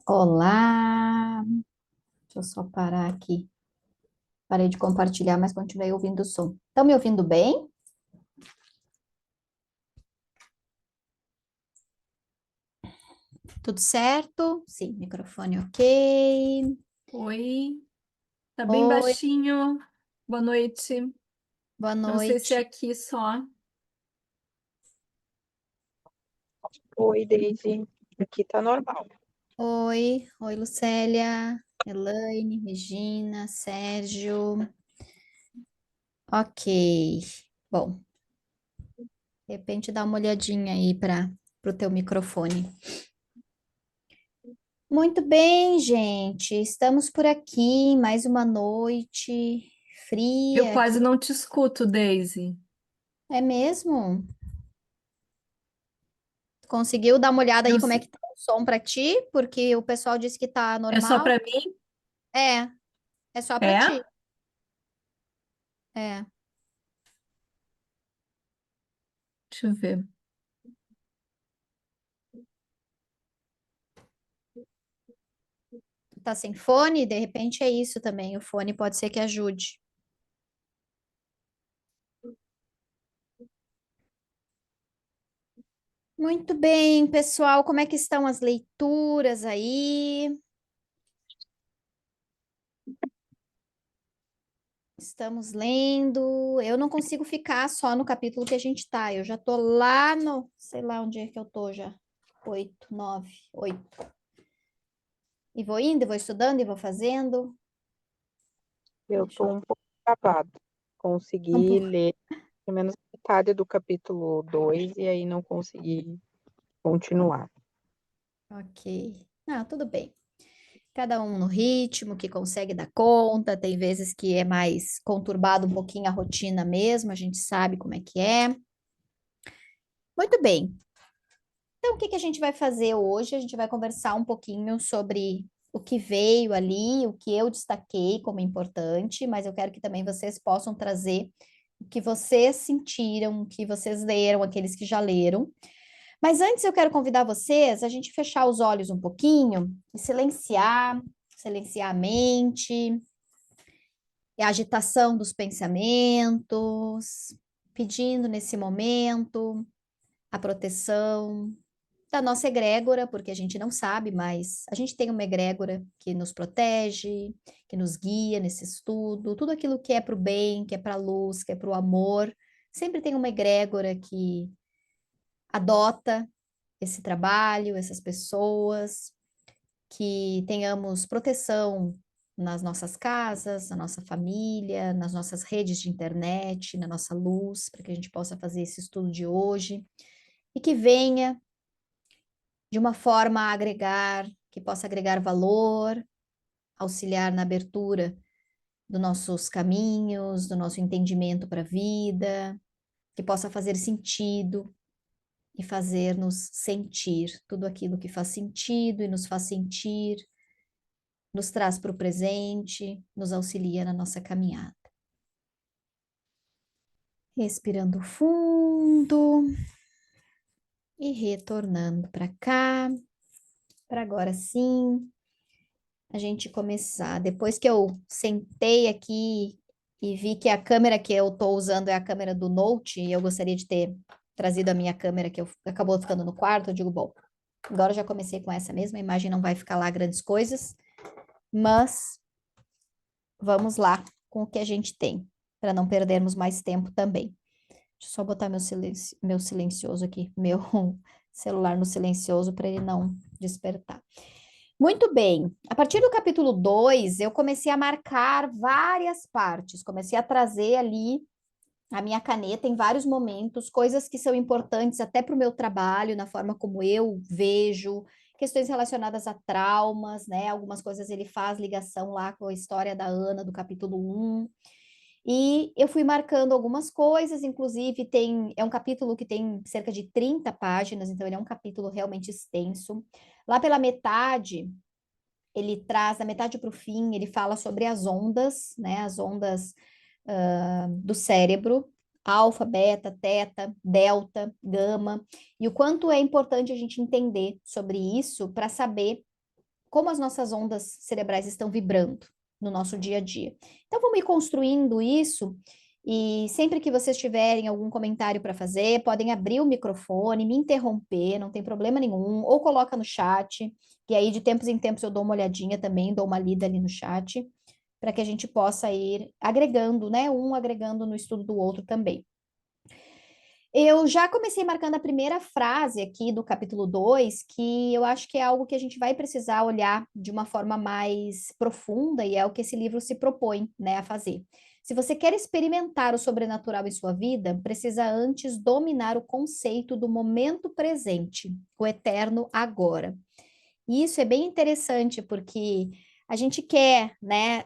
Olá! Deixa eu só parar aqui. Parei de compartilhar, mas continuei ouvindo o som. Estão me ouvindo bem? Tudo certo? Sim, microfone ok. Oi, tá bem Oi, baixinho. Boa noite. boa Eu não sei se é noite. aqui só. Oi, Daisy. Aqui tá normal. Oi, Lucélia, Elaine, Regina, Sérgio. Ok. Bom, de repente dá uma olhadinha aí para o teu microfone. Muito bem, gente. Estamos por aqui, mais uma noite Eu fria. quase não te escuto, Daisy. É mesmo? Conseguiu dar uma olhada aí Não como é sei. que tá o som para ti? Porque o pessoal disse que tá É só normal. pra mim? É, é só para É? ti. É. Deixa eu ver. Tá sem fone? De repente é isso também. O fone pode ser que ajude. Muito bem, pessoal. Como é que estão as leituras aí? Estamos lendo. Eu não consigo ficar só no capítulo que a gente tá. Eu já tô lá no, sei lá onde é que eu tô já. Oito, nove, oito. E vou indo, e vou estudando, e vou fazendo. Eu Deixa tô eu... um pouco acabado. um Consegui pouco. ler pelo menos metade do capítulo 2 e aí não consegui continuar. Ok. Ah, tudo bem. Cada um no ritmo que consegue dar conta. Tem vezes que é mais conturbado um pouquinho a rotina mesmo, a gente sabe como é que é. Muito bem. Então, o que que a gente vai fazer hoje? A gente vai conversar um pouquinho sobre o que veio ali, o que eu destaquei como importante, mas eu quero que também vocês possam trazer o que vocês sentiram, o que vocês leram, aqueles que já leram. Mas antes eu quero convidar vocês a gente fechar os olhos um pouquinho e silenciar a mente, e a agitação dos pensamentos, pedindo nesse momento a proteção da nossa egrégora, porque a gente não sabe, mas a gente tem uma egrégora que nos protege, que nos guia nesse estudo, tudo aquilo que é para o bem, que é para a luz, que é para o amor, sempre tem uma egrégora que adota esse trabalho, essas pessoas, que tenhamos proteção nas nossas casas, na nossa família, nas nossas redes de internet, na nossa luz, para que a gente possa fazer esse estudo de hoje e que venha de uma forma a agregar, que possa agregar valor, auxiliar na abertura dos nossos caminhos, do nosso entendimento para a vida, que possa fazer sentido e fazer-nos sentir tudo aquilo que faz sentido e nos faz sentir, nos traz para o presente, nos auxilia na nossa caminhada. Respirando fundo e retornando para cá, para agora sim a gente começar. Depois que eu sentei aqui e vi que a câmera que eu estou usando é a câmera do Note, e eu gostaria de ter trazido a minha câmera que acabou ficando no quarto, eu digo, bom, agora eu já comecei com essa mesma, a imagem não vai ficar lá grandes coisas, mas vamos lá com o que a gente tem, para não perdermos mais tempo também. Deixa eu só botar meu silencioso aqui, meu celular no silencioso para ele não despertar. Muito bem. A partir do capítulo 2, eu comecei a marcar várias partes, comecei a trazer ali a minha caneta em vários momentos, coisas que são importantes até para o meu trabalho, na forma como eu vejo, questões relacionadas a traumas, né? Algumas coisas ele faz ligação lá com a história da Ana, do capítulo 1. E eu fui marcando algumas coisas, inclusive é um capítulo que tem cerca de 30 páginas, então ele é um capítulo realmente extenso. Lá pela metade, ele traz, da metade para o fim, ele fala sobre as ondas, né? As ondas do cérebro, alfa, beta, teta, delta, gama, e o quanto é importante a gente entender sobre isso para saber como as nossas ondas cerebrais estão vibrando no nosso dia a dia. Então, vamos ir construindo isso. E sempre que vocês tiverem algum comentário para fazer, podem abrir o microfone, me interromper, não tem problema nenhum, ou coloca no chat, e aí de tempos em tempos eu dou uma olhadinha também, dou uma lida ali no chat, para que a gente possa ir agregando, né? Um agregando no estudo do outro também. Eu já comecei marcando a primeira frase aqui do capítulo 2, que eu acho que é algo que a gente vai precisar olhar de uma forma mais profunda, e é o que esse livro se propõe, né, a fazer. Se você quer experimentar o sobrenatural em sua vida, precisa antes dominar o conceito do momento presente, o eterno agora. E isso é bem interessante, porque a gente quer, né,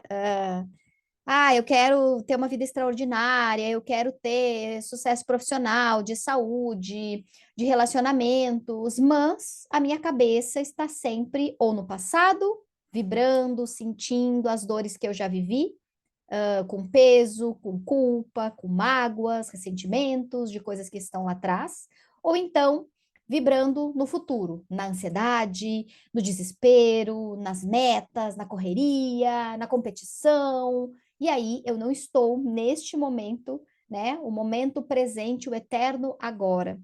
eu quero ter uma vida extraordinária, eu quero ter sucesso profissional, de saúde, de relacionamentos, mas a minha cabeça está sempre ou no passado, vibrando, sentindo as dores que eu já vivi, com peso, com culpa, com mágoas, ressentimentos de coisas que estão lá atrás, ou então vibrando no futuro, na ansiedade, no desespero, nas metas, na correria, na competição. E aí eu não estou neste momento, né? O momento presente, o eterno agora.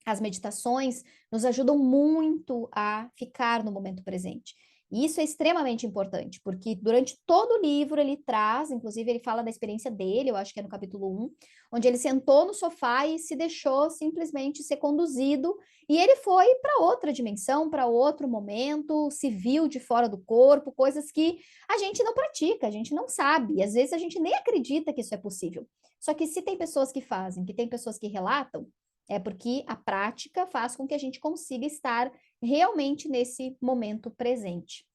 As meditações nos ajudam muito a ficar no momento presente. E isso é extremamente importante, porque durante todo o livro ele traz, inclusive ele fala da experiência dele, eu acho que é no capítulo 1, onde ele sentou no sofá e se deixou simplesmente ser conduzido, e ele foi para outra dimensão, para outro momento, se viu de fora do corpo, coisas que a gente não pratica, a gente não sabe, e às vezes a gente nem acredita que isso é possível. Só que se tem pessoas que fazem, que tem pessoas que relatam, é porque a prática faz com que a gente consiga estar realmente nesse momento presente.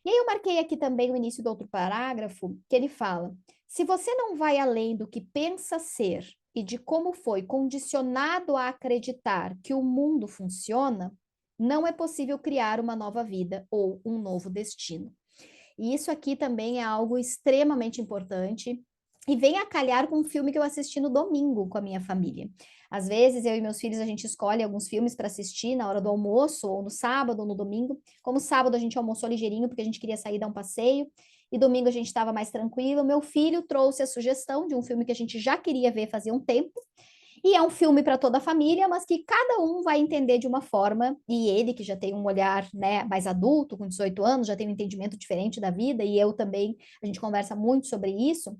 E aí eu marquei aqui também o início do outro parágrafo, que ele fala: se você não vai além do que pensa ser e de como foi condicionado a acreditar que o mundo funciona, não é possível criar uma nova vida ou um novo destino. E isso aqui também é algo extremamente importante e vem a calhar com um filme que eu assisti no domingo com a minha família. Às vezes, eu e meus filhos, a gente escolhe alguns filmes para assistir na hora do almoço, ou no sábado, ou no domingo. Como sábado a gente almoçou ligeirinho, porque a gente queria sair dar um passeio, e domingo a gente estava mais tranquilo. Meu filho trouxe a sugestão de um filme que a gente já queria ver fazia um tempo, e é um filme para toda a família, mas que cada um vai entender de uma forma, e ele, que já tem um olhar, né, mais adulto, com 18 anos, já tem um entendimento diferente da vida, e eu também, a gente conversa muito sobre isso.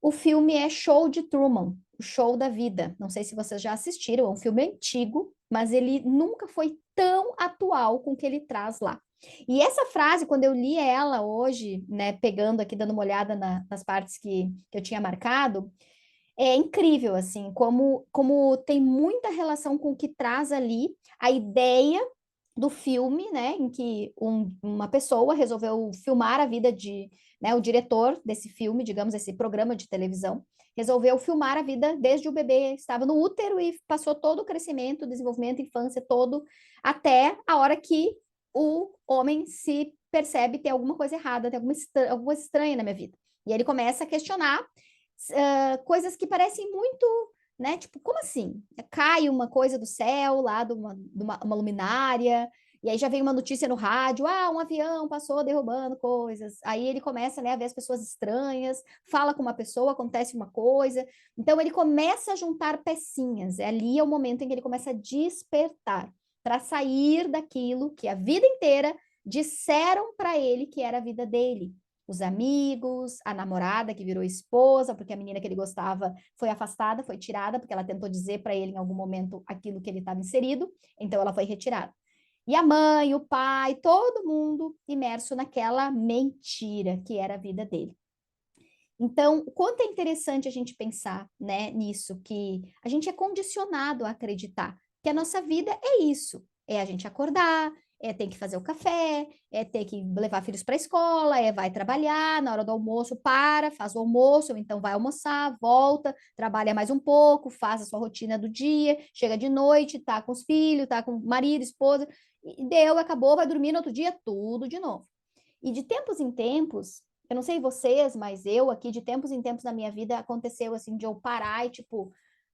O filme é Show de Truman, o Show da Vida. Não sei se vocês já assistiram, é um filme antigo, mas ele nunca foi tão atual com o que ele traz lá. E essa frase, quando eu li ela hoje, né, pegando aqui, dando uma olhada nas partes que eu tinha marcado, é incrível, assim, como tem muita relação com o que traz ali a ideia do filme, né, em que uma pessoa resolveu filmar a vida né, o diretor desse filme, digamos, esse programa de televisão, resolveu filmar a vida desde o bebê estava no útero e passou todo o crescimento, desenvolvimento, infância, todo, até a hora que o homem se percebe ter alguma coisa errada, tem alguma coisa estranha na minha vida. E ele começa a questionar coisas que parecem muito, né? Tipo, como assim? Cai uma coisa do céu, lá de uma luminária, e aí já vem uma notícia no rádio, um avião passou derrubando coisas. Aí ele começa, né, a ver as pessoas estranhas, fala com uma pessoa, acontece uma coisa. Então ele começa a juntar pecinhas. Ali é o momento em que ele começa a despertar para sair daquilo que a vida inteira disseram para ele que era a vida dele, os amigos, a namorada que virou esposa, porque a menina que ele gostava foi afastada, foi tirada, porque ela tentou dizer para ele em algum momento aquilo que ele estava inserido, então ela foi retirada. E a mãe, o pai, todo mundo imerso naquela mentira que era a vida dele. Então, o quanto é interessante a gente pensar, né, nisso, que a gente é condicionado a acreditar que a nossa vida é isso, é a gente acordar, é ter que fazer o café, é ter que levar filhos para a escola, é vai trabalhar, na hora do almoço faz o almoço, ou então vai almoçar, volta, trabalha mais um pouco, faz a sua rotina do dia, chega de noite, tá com os filhos, tá com o marido, esposa, e deu, acabou, vai dormir no outro dia, tudo de novo. E de tempos em tempos, eu não sei vocês, mas eu aqui, de tempos em tempos na minha vida, aconteceu assim, de eu parar e tipo,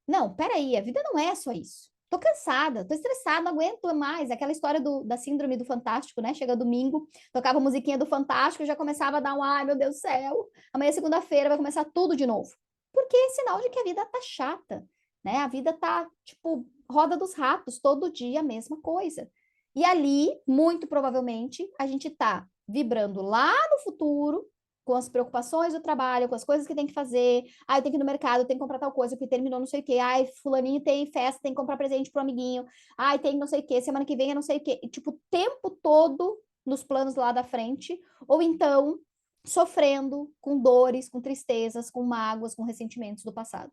não, peraí, a vida não é só isso. tô cansada, tô estressada, não aguento mais. Aquela história da síndrome do Fantástico, né? Chega domingo, tocava a musiquinha do Fantástico, já começava a dar um, ai, meu Deus do céu, amanhã é segunda-feira, vai começar tudo de novo. Porque é sinal de que a vida tá chata, né? A vida tá, tipo, roda dos ratos, todo dia a mesma coisa. E ali, muito provavelmente, a gente tá vibrando lá no futuro, com as preocupações do trabalho, com as coisas que tem que fazer. Ah, eu tenho que ir no mercado, eu tenho que comprar tal coisa, porque terminou não sei o quê. Ai, fulaninho tem festa, tem que comprar presente pro amiguinho. Ai, tem não sei o quê, semana que vem é não sei o quê. E, tipo, o tempo todo nos planos lá da frente. Ou então, sofrendo com dores, com tristezas, com mágoas, com ressentimentos do passado.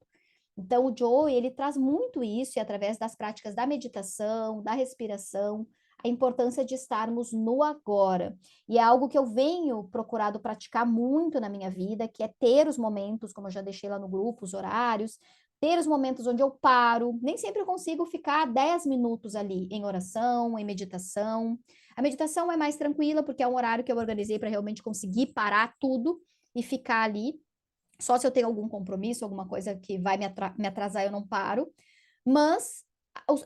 Então, o Joe, ele traz muito isso, e através das práticas da meditação, da respiração, a importância de estarmos no agora. E é algo que eu venho procurado praticar muito na minha vida, que é ter os momentos, como eu já deixei lá no grupo, os horários, ter os momentos onde eu paro. Nem sempre eu consigo ficar 10 minutos ali em oração, em meditação. A meditação é mais tranquila, porque é um horário que eu organizei para realmente conseguir parar tudo e ficar ali. Só se eu tenho algum compromisso, alguma coisa que vai me atrasar, eu não paro. Mas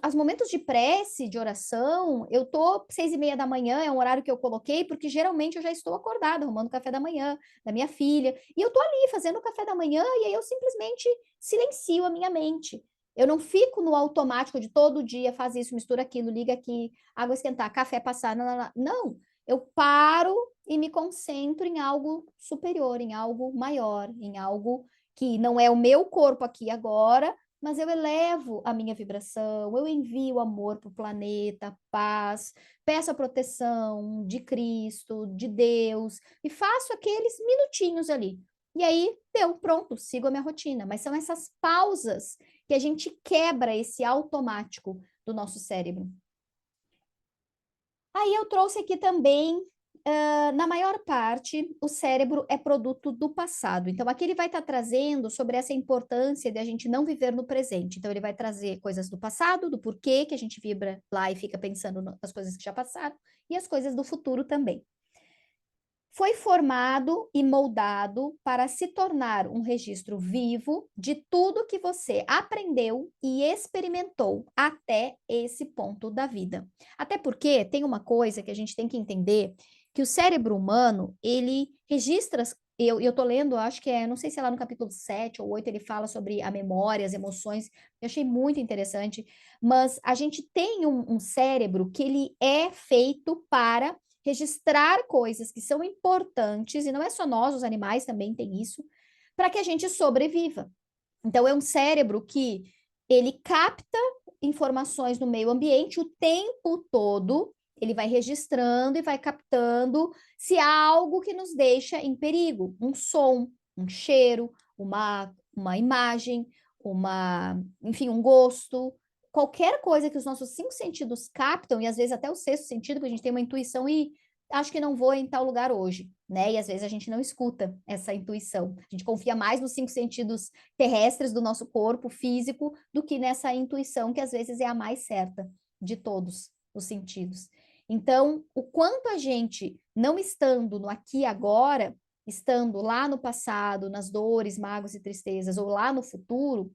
os momentos de prece, de oração, eu tô 6:30 da manhã, é um horário que eu coloquei, porque geralmente eu já estou acordada, arrumando o café da manhã da minha filha, e eu tô ali fazendo o café da manhã, e aí eu simplesmente silencio a minha mente. Eu não fico no automático de todo dia, faz isso, mistura aquilo, liga aqui, água esquentar, café passar, não, não, não. Não, eu paro e me concentro em algo superior, em algo maior, em algo que não é o meu corpo aqui agora, mas eu elevo a minha vibração, eu envio amor para o planeta, paz, peço a proteção de Cristo, de Deus, e faço aqueles minutinhos ali. E aí, deu, pronto, sigo a minha rotina. Mas são essas pausas que a gente quebra esse automático do nosso cérebro. Aí eu trouxe aqui também, na maior parte, o cérebro é produto do passado. Então, aqui ele vai estar trazendo sobre essa importância de a gente não viver no presente. Então, ele vai trazer coisas do passado, do porquê que a gente vibra lá e fica pensando nas coisas que já passaram, e as coisas do futuro também. Foi formado e moldado para se tornar um registro vivo de tudo que você aprendeu e experimentou até esse ponto da vida. Até porque tem uma coisa que a gente tem que entender, que o cérebro humano, ele registra, eu tô lendo, acho que é, não sei se é lá no capítulo 7 ou 8, ele fala sobre a memória, as emoções, eu achei muito interessante, mas a gente tem um cérebro que ele é feito para registrar coisas que são importantes, e não é só nós, os animais também têm isso, para que a gente sobreviva. Então, é um cérebro que ele capta informações no meio ambiente o tempo todo, ele vai registrando e vai captando se há algo que nos deixa em perigo, um som, um cheiro, uma imagem, enfim, um gosto, qualquer coisa que os nossos 5 sentidos captam, e às vezes até o 6º sentido, porque a gente tem uma intuição e acho que não vou em tal lugar hoje, né? E às vezes a gente não escuta essa intuição. A gente confia mais nos 5 sentidos terrestres do nosso corpo físico do que nessa intuição que às vezes é a mais certa de todos os sentidos. Então, o quanto a gente, não estando no aqui e agora, estando lá no passado, nas dores, mágoas e tristezas, ou lá no futuro,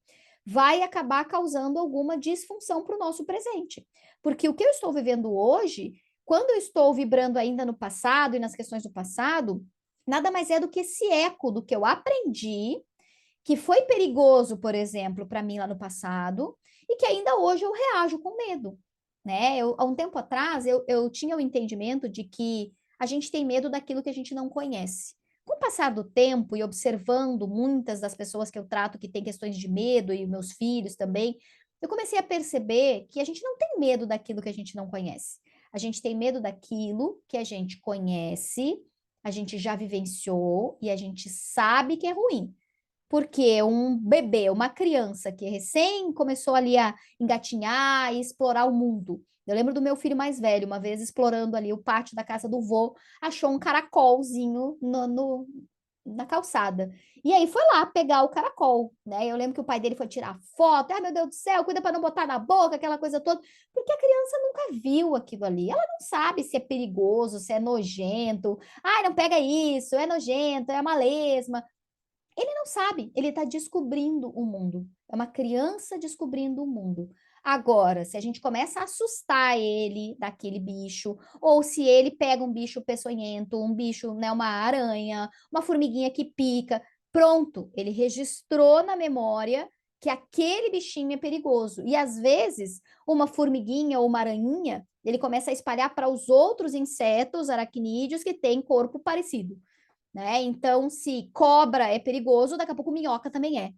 vai acabar causando alguma disfunção para o nosso presente. Porque o que eu estou vivendo hoje, quando eu estou vibrando ainda no passado e nas questões do passado, nada mais é do que esse eco do que eu aprendi, que foi perigoso, por exemplo, para mim lá no passado, e que ainda hoje eu reajo com medo, né? Há um tempo atrás, eu tinha o entendimento de que a gente tem medo daquilo que a gente não conhece. Com o passar do tempo e observando muitas das pessoas que eu trato que têm questões de medo, e meus filhos também, eu comecei a perceber que a gente não tem medo daquilo que a gente não conhece. A gente tem medo daquilo que a gente conhece, a gente já vivenciou e a gente sabe que é ruim. Porque um bebê, uma criança que recém começou ali a engatinhar e explorar o mundo. Eu lembro do meu filho mais velho, uma vez explorando ali o pátio da casa do vô, achou um caracolzinho na calçada. E aí foi lá pegar o caracol, né? Eu lembro que o pai dele foi tirar foto. Ai, meu Deus do céu, cuida para não botar na boca, aquela coisa toda. Porque a criança nunca viu aquilo ali. Ela não sabe se é perigoso, se é nojento. Ai, não pega isso, é nojento, é uma lesma. Ele não sabe, ele está descobrindo o mundo. É uma criança descobrindo o mundo. Agora, se a gente começa a assustar ele daquele bicho, ou se ele pega um bicho peçonhento, um bicho, né, uma aranha, uma formiguinha que pica, pronto, ele registrou na memória que aquele bichinho é perigoso. E às vezes, uma formiguinha ou uma aranhinha, ele começa a espalhar para os outros insetos aracnídeos que têm corpo parecido, né? Então, se cobra é perigoso, daqui a pouco minhoca também é.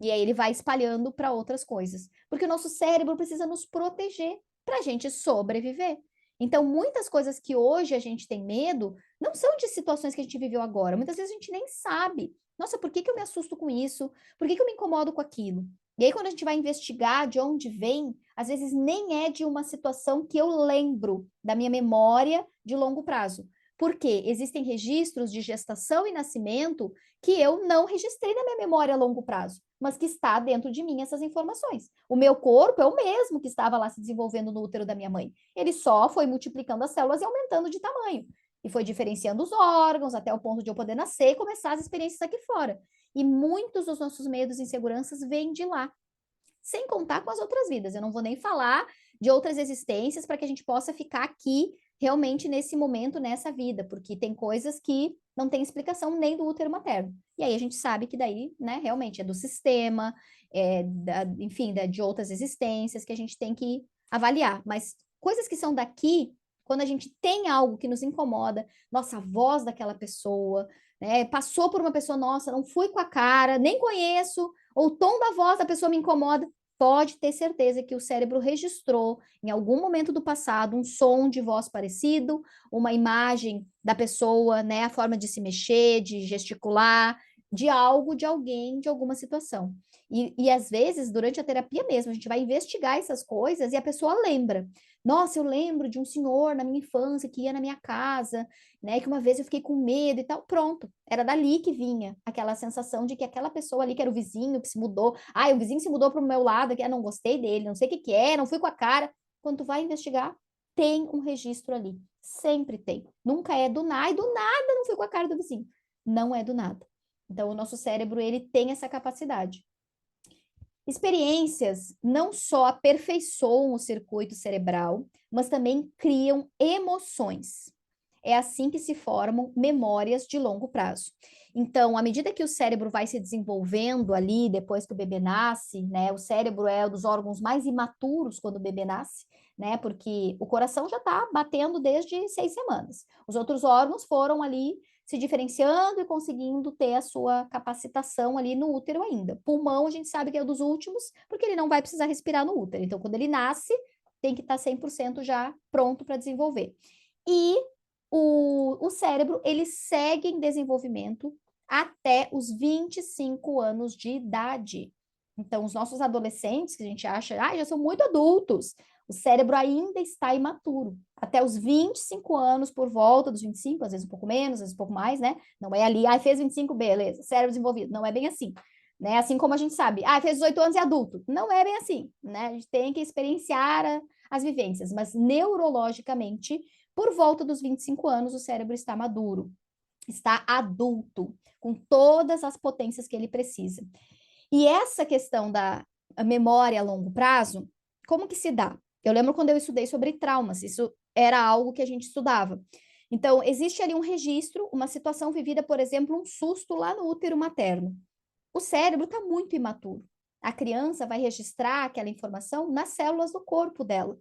E aí ele vai espalhando para outras coisas. Porque o nosso cérebro precisa nos proteger para a gente sobreviver. Então, muitas coisas que hoje a gente tem medo não são de situações que a gente viveu agora. Muitas vezes a gente nem sabe. Nossa, por que que eu me assusto com isso? Por que que eu me incomodo com aquilo? E aí, quando a gente vai investigar de onde vem, às vezes nem é de uma situação que eu lembro da minha memória de longo prazo. Porque existem registros de gestação e nascimento que eu não registrei na minha memória a longo prazo, mas que está dentro de mim essas informações. O meu corpo é o mesmo que estava lá se desenvolvendo no útero da minha mãe. Ele só foi multiplicando as células e aumentando de tamanho. E foi diferenciando os órgãos até o ponto de eu poder nascer e começar as experiências aqui fora. E muitos dos nossos medos e inseguranças vêm de lá. Sem contar com as outras vidas. Eu não vou nem falar de outras existências para que a gente possa ficar aqui realmente nesse momento, nessa vida, porque tem coisas que não tem explicação nem do útero materno. E aí a gente sabe que daí, né, realmente é do sistema, enfim, de outras existências que a gente tem que avaliar. Mas coisas que são daqui, quando a gente tem algo que nos incomoda, nossa, a voz daquela pessoa, né, passou por uma pessoa, nossa, não fui com a cara, nem conheço, ou o tom da voz da pessoa me incomoda, pode ter certeza que o cérebro registrou em algum momento do passado um som de voz parecido, uma imagem da pessoa, né, a forma de se mexer, de gesticular, de algo, de alguém, de alguma situação. E às vezes, durante a terapia mesmo, a gente vai investigar essas coisas e a pessoa lembra. Nossa, eu lembro de um senhor na minha infância que ia na minha casa, né, que uma vez eu fiquei com medo e tal. Pronto, era dali que vinha aquela sensação de que aquela pessoa ali, que era o vizinho, que se mudou. Ah, o vizinho se mudou para o meu lado, que não gostei dele, não sei o que que é, não fui com a cara. Quando tu vai investigar, tem um registro ali. Sempre tem. Nunca é do nada, e do nada não fui com a cara do vizinho. Não é do nada. Então, o nosso cérebro, ele tem essa capacidade. Experiências não só aperfeiçoam o circuito cerebral, mas também criam emoções. É assim que se formam memórias de longo prazo. Então, à medida que o cérebro vai se desenvolvendo ali, depois que o bebê nasce, né? O cérebro é um dos órgãos mais imaturos quando o bebê nasce, né? Porque o coração já está batendo desde 6 semanas. Os outros órgãos foram ali se diferenciando e conseguindo ter a sua capacitação ali no útero ainda. Pulmão, a gente sabe que é um dos últimos, porque ele não vai precisar respirar no útero. Então, quando ele nasce, tem que estar 100% já pronto para desenvolver. E o cérebro, ele segue em desenvolvimento até os 25 anos de idade. Então, os nossos adolescentes, que a gente acha, já são muito adultos, o cérebro ainda está imaturo. Até os 25 anos, por volta dos 25, às vezes um pouco menos, às vezes um pouco mais, né? Não é ali, fez 25, beleza, cérebro desenvolvido. Não é bem assim, né? Assim como a gente sabe, fez 18 anos e é adulto. Não é bem assim, né? A gente tem que experienciar as vivências, mas neurologicamente, por volta dos 25 anos, o cérebro está maduro, está adulto, com todas as potências que ele precisa. E essa questão da memória a longo prazo, como que se dá? Eu lembro quando eu estudei sobre traumas, isso era algo que a gente estudava. Então, existe ali um registro, uma situação vivida, por exemplo, um susto lá no útero materno. O cérebro está muito imaturo. A criança vai registrar aquela informação nas células do corpo dela.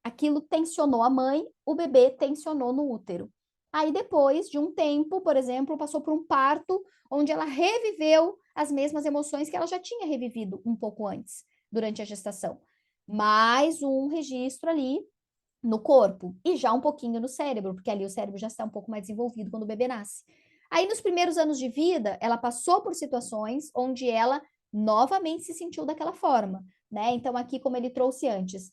Aquilo tensionou a mãe, o bebê tensionou no útero. Aí depois de um tempo, por exemplo, passou por um parto onde ela reviveu as mesmas emoções que ela já tinha revivido um pouco antes, durante a gestação. Mais um registro ali no corpo e já um pouquinho no cérebro, porque ali o cérebro já está um pouco mais desenvolvido quando o bebê nasce. Aí nos primeiros anos de vida, ela passou por situações onde ela novamente se sentiu daquela forma, né? Então aqui como ele trouxe antes,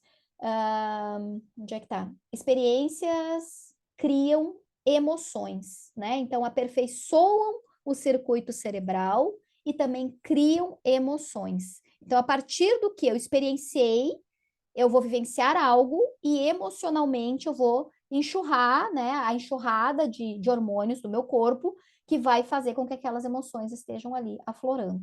onde é que tá? Experiências criam emoções, né? Então aperfeiçoam o circuito cerebral e também criam emoções. Então, a partir do que eu experienciei, eu vou vivenciar algo e emocionalmente eu vou enxurrar, né, a enxurrada de hormônios do meu corpo que vai fazer com que aquelas emoções estejam ali aflorando.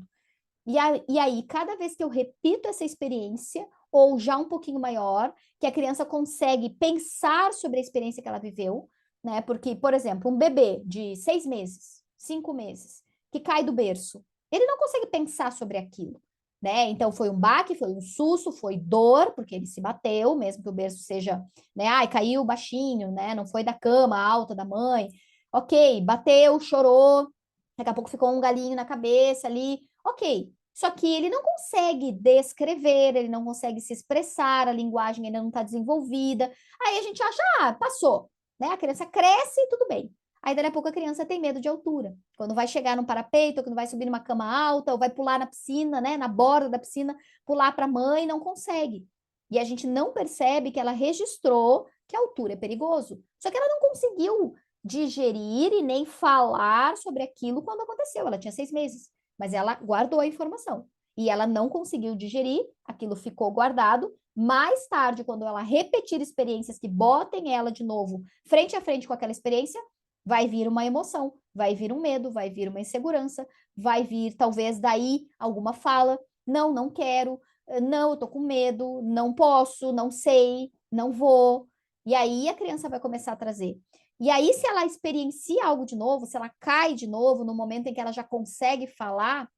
E aí, cada vez que eu repito essa experiência, ou já um pouquinho maior, que a criança consegue pensar sobre a experiência que ela viveu, né? Porque, por exemplo, um bebê de 6 meses, 5 meses, que cai do berço, ele não consegue pensar sobre aquilo, né? Então, foi um baque, foi um susto, foi dor, porque ele se bateu, mesmo que o berço seja, né? Ai, caiu baixinho, né? Não foi da cama alta da mãe. Ok, bateu, chorou, daqui a pouco ficou um galinho na cabeça ali. Ok, só que ele não consegue descrever, ele não consegue se expressar, a linguagem ainda não está desenvolvida. Aí a gente acha, passou, né? A criança cresce e tudo bem. Aí, daqui a pouco, a criança tem medo de altura. Quando vai chegar num parapeito, ou quando vai subir numa cama alta, ou vai pular na piscina, né? Na borda da piscina, pular para a mãe, não consegue. E a gente não percebe que ela registrou que a altura é perigoso. Só que ela não conseguiu digerir e nem falar sobre aquilo quando aconteceu. Ela tinha 6 meses, mas ela guardou a informação. E ela não conseguiu digerir, aquilo ficou guardado. Mais tarde, quando ela repetir experiências que botem ela de novo frente a frente com aquela experiência, vai vir uma emoção, vai vir um medo, vai vir uma insegurança, vai vir talvez daí alguma fala, não, não quero, não, eu tô com medo, não posso, não sei, não vou. E aí a criança vai começar a trazer. E aí, se ela experiencia algo de novo, se ela cai de novo, no momento em que ela já consegue falar,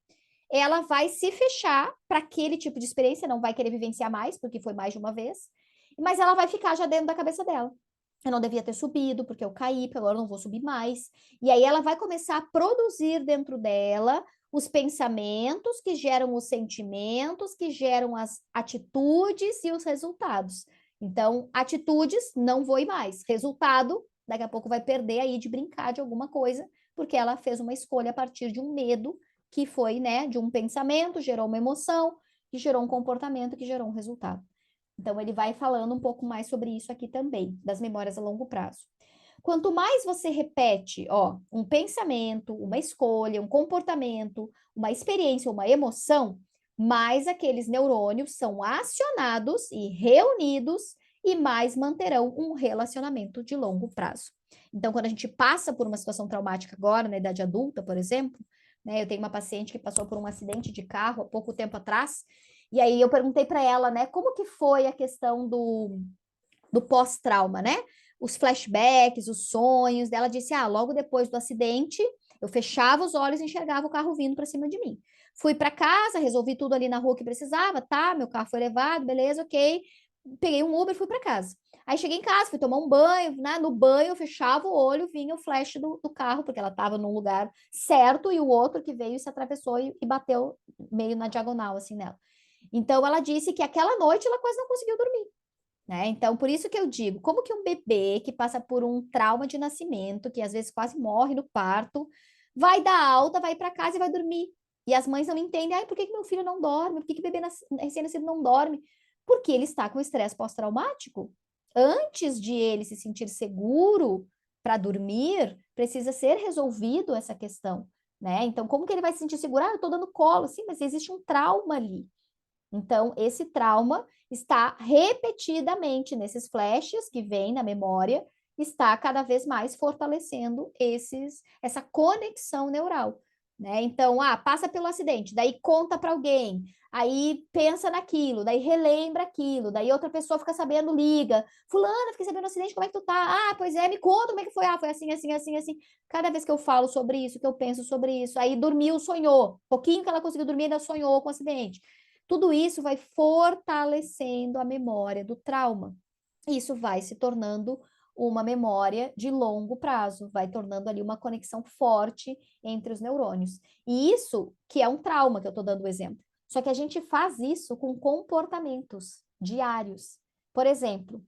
ela vai se fechar para aquele tipo de experiência, não vai querer vivenciar mais, porque foi mais de uma vez, mas ela vai ficar já dentro da cabeça dela. Eu não devia ter subido, porque eu caí, porque agora eu não vou subir mais. E aí ela vai começar a produzir dentro dela os pensamentos que geram os sentimentos, que geram as atitudes e os resultados. Então, atitudes, não vou ir mais. Resultado, daqui a pouco vai perder aí de brincar de alguma coisa, porque ela fez uma escolha a partir de um medo que foi, né, de um pensamento, gerou uma emoção, que gerou um comportamento, que gerou um resultado. Então, ele vai falando um pouco mais sobre isso aqui também, das memórias a longo prazo. Quanto mais você repete, ó, um pensamento, uma escolha, um comportamento, uma experiência, uma emoção, mais aqueles neurônios são acionados e reunidos e mais manterão um relacionamento de longo prazo. Então, quando a gente passa por uma situação traumática agora, na idade adulta, por exemplo, né, eu tenho uma paciente que passou por um acidente de carro há pouco tempo atrás, e aí eu perguntei para ela, né, como que foi a questão do pós-trauma, né? Os flashbacks, os sonhos. Ela disse: logo depois do acidente, eu fechava os olhos e enxergava o carro vindo para cima de mim. Fui para casa, resolvi tudo ali na rua que precisava, tá? Meu carro foi levado, beleza, ok. Peguei um Uber e fui para casa. Aí cheguei em casa, fui tomar um banho, né? No banho, eu fechava o olho, vinha o flash do carro, porque ela estava num lugar certo, e o outro que veio se atravessou e bateu meio na diagonal, assim, nela. Então, ela disse que aquela noite ela quase não conseguiu dormir. Né? Então, por isso que eu digo, como que um bebê que passa por um trauma de nascimento, que às vezes quase morre no parto, vai dar alta, vai para casa e vai dormir? E as mães não entendem, por que que meu filho não dorme? Por que que o bebê recém-nascido não dorme? Porque ele está com estresse pós-traumático. Antes de ele se sentir seguro para dormir, precisa ser resolvido essa questão, né? Então, como que ele vai se sentir seguro? Eu estou dando colo, sim, mas existe um trauma ali. Então, esse trauma está repetidamente nesses flashes que vem na memória, está cada vez mais fortalecendo essa conexão neural, né? Então, passa pelo acidente, daí conta para alguém, aí pensa naquilo, daí relembra aquilo, daí outra pessoa fica sabendo, liga, fulana, fiquei sabendo do acidente, como é que tu tá? Pois é, me conta como é que foi. Foi assim, assim, assim, assim. Cada vez que eu falo sobre isso, que eu penso sobre isso, aí dormiu, sonhou, pouquinho que ela conseguiu dormir, ainda sonhou com o acidente. Tudo isso vai fortalecendo a memória do trauma. Isso vai se tornando uma memória de longo prazo, vai tornando ali uma conexão forte entre os neurônios. E isso que é um trauma que eu estou dando o exemplo. Só que a gente faz isso com comportamentos diários. Por exemplo,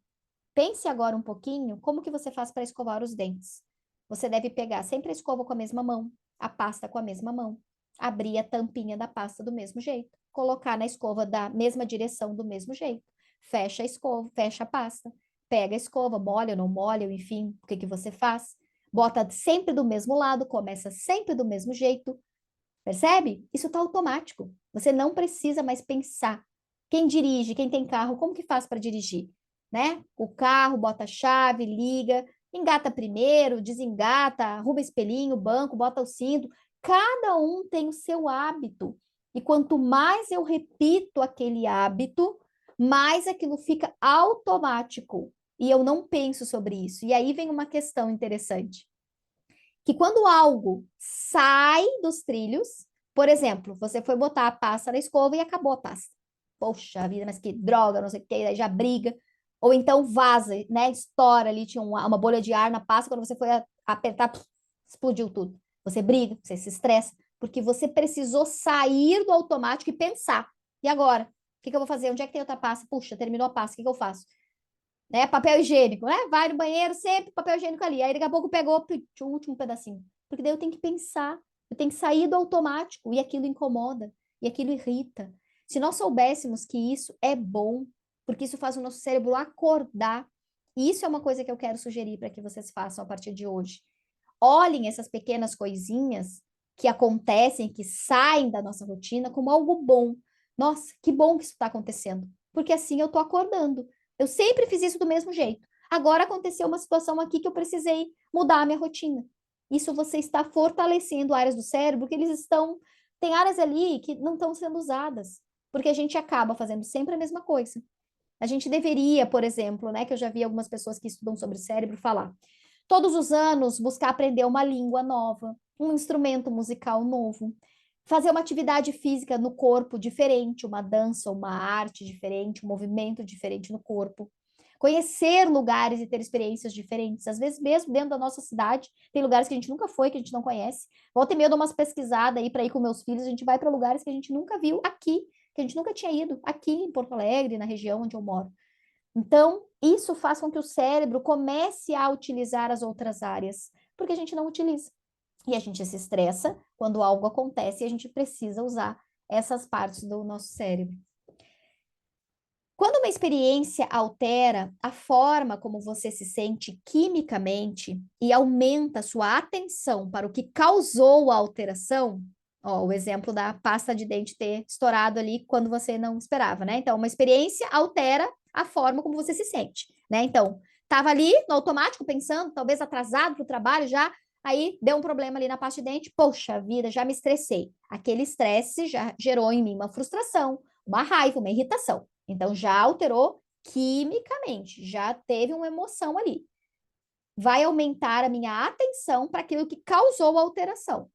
pense agora um pouquinho como que você faz para escovar os dentes. Você deve pegar sempre a escova com a mesma mão, a pasta com a mesma mão, abrir a tampinha da pasta do mesmo jeito, colocar na escova da mesma direção do mesmo jeito, fecha a escova, fecha a pasta, pega a escova, molha ou não molha, enfim, o que que você faz? Bota sempre do mesmo lado, começa sempre do mesmo jeito, percebe? Isso está automático. Você não precisa mais pensar. Quem dirige, quem tem carro, como que faz para dirigir? Né? O carro, bota a chave, liga, Engata primeiro, desengata, arruma espelhinho, banco, bota o cinto. Cada um tem o seu hábito. E quanto mais eu repito aquele hábito, mais aquilo fica automático. E eu não penso sobre isso. E aí vem uma questão interessante. Que quando algo sai dos trilhos, por exemplo, você foi botar a pasta na escova e acabou a pasta. Poxa vida, mas que droga, não sei o que, daí já briga. Ou então vaza, né? Estoura ali, tinha uma bolha de ar na pasta, quando você foi apertar, explodiu tudo. Você briga, você se estressa, porque você precisou sair do automático e pensar. E agora? O que eu vou fazer? Onde é que tem outra pasta? Puxa, terminou a pasta, o que eu faço? Né? Papel higiênico, né? Vai no banheiro, sempre papel higiênico ali. Aí daqui a pouco pegou o último pedacinho. Porque daí eu tenho que pensar, eu tenho que sair do automático e aquilo incomoda, e aquilo irrita. Se nós soubéssemos que isso é bom, porque isso faz o nosso cérebro acordar, e isso é uma coisa que eu quero sugerir para que vocês façam a partir de hoje. Olhem essas pequenas coisinhas que acontecem, que saem da nossa rotina como algo bom. Nossa, que bom que isso está acontecendo, porque assim eu estou acordando. Eu sempre fiz isso do mesmo jeito. Agora aconteceu uma situação aqui que eu precisei mudar a minha rotina. Isso você está fortalecendo áreas do cérebro que eles estão. Tem áreas ali que não estão sendo usadas, porque a gente acaba fazendo sempre a mesma coisa. A gente deveria, por exemplo, né, que eu já vi algumas pessoas que estudam sobre cérebro falar, todos os anos buscar aprender uma língua nova, um instrumento musical novo, fazer uma atividade física no corpo diferente, uma dança, uma arte diferente, um movimento diferente no corpo. Conhecer lugares e ter experiências diferentes. Às vezes, mesmo dentro da nossa cidade, tem lugares que a gente nunca foi, que a gente não conhece. Volta e meia eu dou umas pesquisadas aí para ir com meus filhos, a gente vai para lugares que a gente nunca viu aqui, que a gente nunca tinha ido, aqui em Porto Alegre, na região onde eu moro. Então, isso faz com que o cérebro comece a utilizar as outras áreas, porque a gente não utiliza. E a gente se estressa quando algo acontece e a gente precisa usar essas partes do nosso cérebro. Quando uma experiência altera a forma como você se sente quimicamente e aumenta a sua atenção para o que causou a alteração, ó, o exemplo da pasta de dente ter estourado ali quando você não esperava, né? Então, uma experiência altera a forma como você se sente, né? Então, estava ali no automático pensando, talvez atrasado para o trabalho já, aí deu um problema ali na pasta de dente, poxa vida, já me estressei. Aquele estresse já gerou em mim uma frustração, uma raiva, uma irritação. Então, já alterou quimicamente, já teve uma emoção ali. Vai aumentar a minha atenção para aquilo que causou a alteração,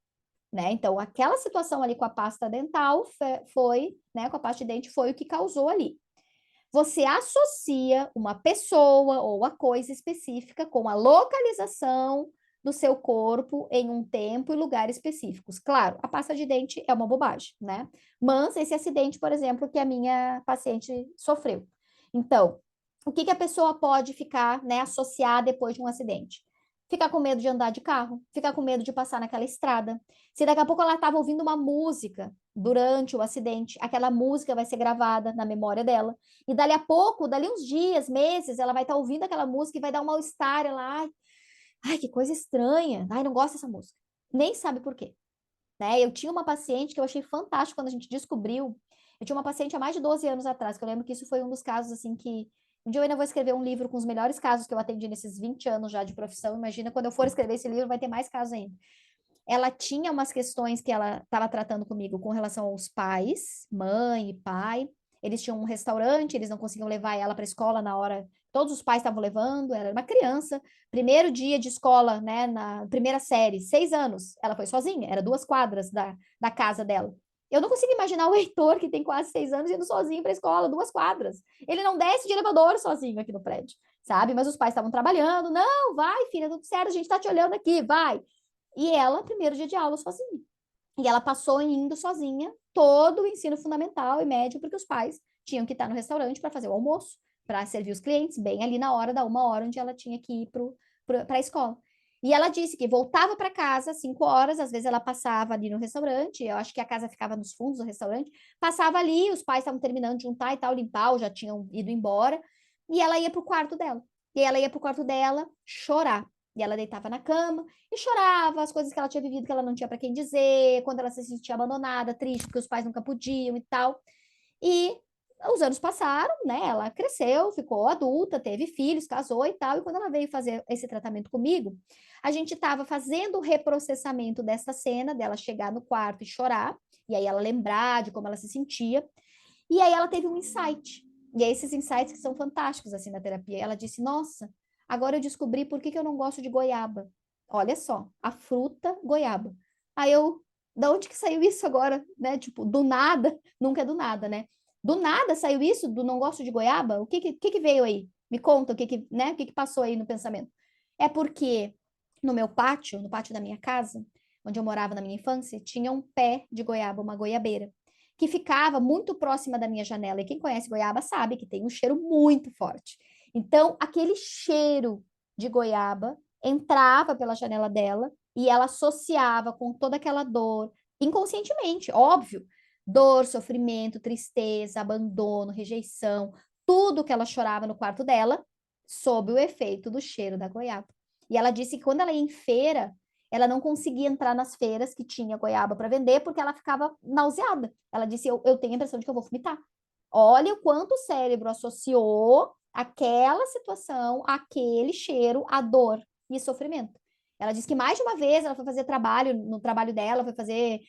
né? Então, aquela situação ali com a pasta dental foi, né, com a pasta de dente foi o que causou ali. Você associa uma pessoa ou a coisa específica com a localização do seu corpo em um tempo e lugar específicos. Claro, a pasta de dente é uma bobagem, né? Mas esse acidente, por exemplo, que a minha paciente sofreu. Então, o que a pessoa pode ficar, né, associar depois de um acidente? Ficar com medo de andar de carro, ficar com medo de passar naquela estrada. Se daqui a pouco ela estava ouvindo uma música durante o acidente, aquela música vai ser gravada na memória dela. E dali a pouco, dali uns dias, meses, ela vai estar ouvindo aquela música e vai dar um mal-estar. Ela, ai, que coisa estranha. Ai, não gosto dessa música. Nem sabe por quê. Né? Eu tinha uma paciente que eu achei fantástico quando a gente descobriu. Eu tinha uma paciente há mais de 12 anos atrás, que eu lembro que isso foi um dos casos, assim, que um dia eu ainda vou escrever um livro com os melhores casos que eu atendi nesses 20 anos já de profissão. Imagina, quando eu for escrever esse livro, vai ter mais casos ainda. Ela tinha umas questões que ela estava tratando comigo com relação aos pais, mãe e pai. Eles tinham um restaurante, eles não conseguiam levar ela para a escola na hora. Todos os pais estavam levando, ela era uma criança. Primeiro dia de escola, né, na primeira série, 6 anos, ela foi sozinha, era 2 quadras da casa dela. Eu não consigo imaginar o Heitor, que tem quase 6 anos, indo sozinho para a escola, 2 quadras. Ele não desce de elevador sozinho aqui no prédio, sabe? Mas os pais estavam trabalhando. Não, vai, filha, tudo certo, a gente está te olhando aqui, vai. E ela, primeiro dia de aula, sozinha. E ela passou indo sozinha todo o ensino fundamental e médio, porque os pais tinham que estar no restaurante para fazer o almoço, para servir os clientes, bem ali na hora da 1 hora, onde ela tinha que ir para a escola. E ela disse que voltava para casa às 5 horas, às vezes ela passava ali no restaurante, eu acho que a casa ficava nos fundos do restaurante, passava ali, os pais estavam terminando de juntar e tal, limpar, ou já tinham ido embora, e ela ia para o quarto dela. E ela ia para o quarto dela chorar. E ela deitava na cama e chorava as coisas que ela tinha vivido que ela não tinha para quem dizer, quando ela se sentia abandonada, triste, porque os pais nunca podiam e tal. E os anos passaram, né? Ela cresceu, ficou adulta, teve filhos, casou e tal. E quando ela veio fazer esse tratamento comigo, a gente estava fazendo o reprocessamento dessa cena, dela chegar no quarto e chorar, e aí ela lembrar de como ela se sentia. E aí ela teve um insight. E é esses insights que são fantásticos, assim, na terapia. Ela disse, nossa, agora eu descobri por que que eu não gosto de goiaba. Olha só, a fruta goiaba. Aí eu, da onde que saiu isso agora, né? Tipo, do nada, nunca é do nada, né? Do nada saiu isso, do não gosto de goiaba? O que que veio aí? Me conta né? O que que passou aí no pensamento? É porque no meu pátio, no pátio da minha casa, onde eu morava na minha infância, tinha um pé de goiaba, uma goiabeira que ficava muito próxima da minha janela. E quem conhece goiaba sabe que tem um cheiro muito forte. Então, aquele cheiro de goiaba entrava pela janela dela e ela associava com toda aquela dor, inconscientemente, óbvio. Dor, sofrimento, tristeza, abandono, rejeição, tudo que ela chorava no quarto dela, sob o efeito do cheiro da goiaba. E ela disse que quando ela ia em feira, ela não conseguia entrar nas feiras que tinha goiaba para vender porque ela ficava nauseada. Ela disse: eu tenho a impressão de que eu vou vomitar. Olha o quanto o cérebro associou aquela situação, aquele cheiro, a dor e sofrimento. Ela disse que mais de uma vez ela foi fazer trabalho, no trabalho dela, foi fazer,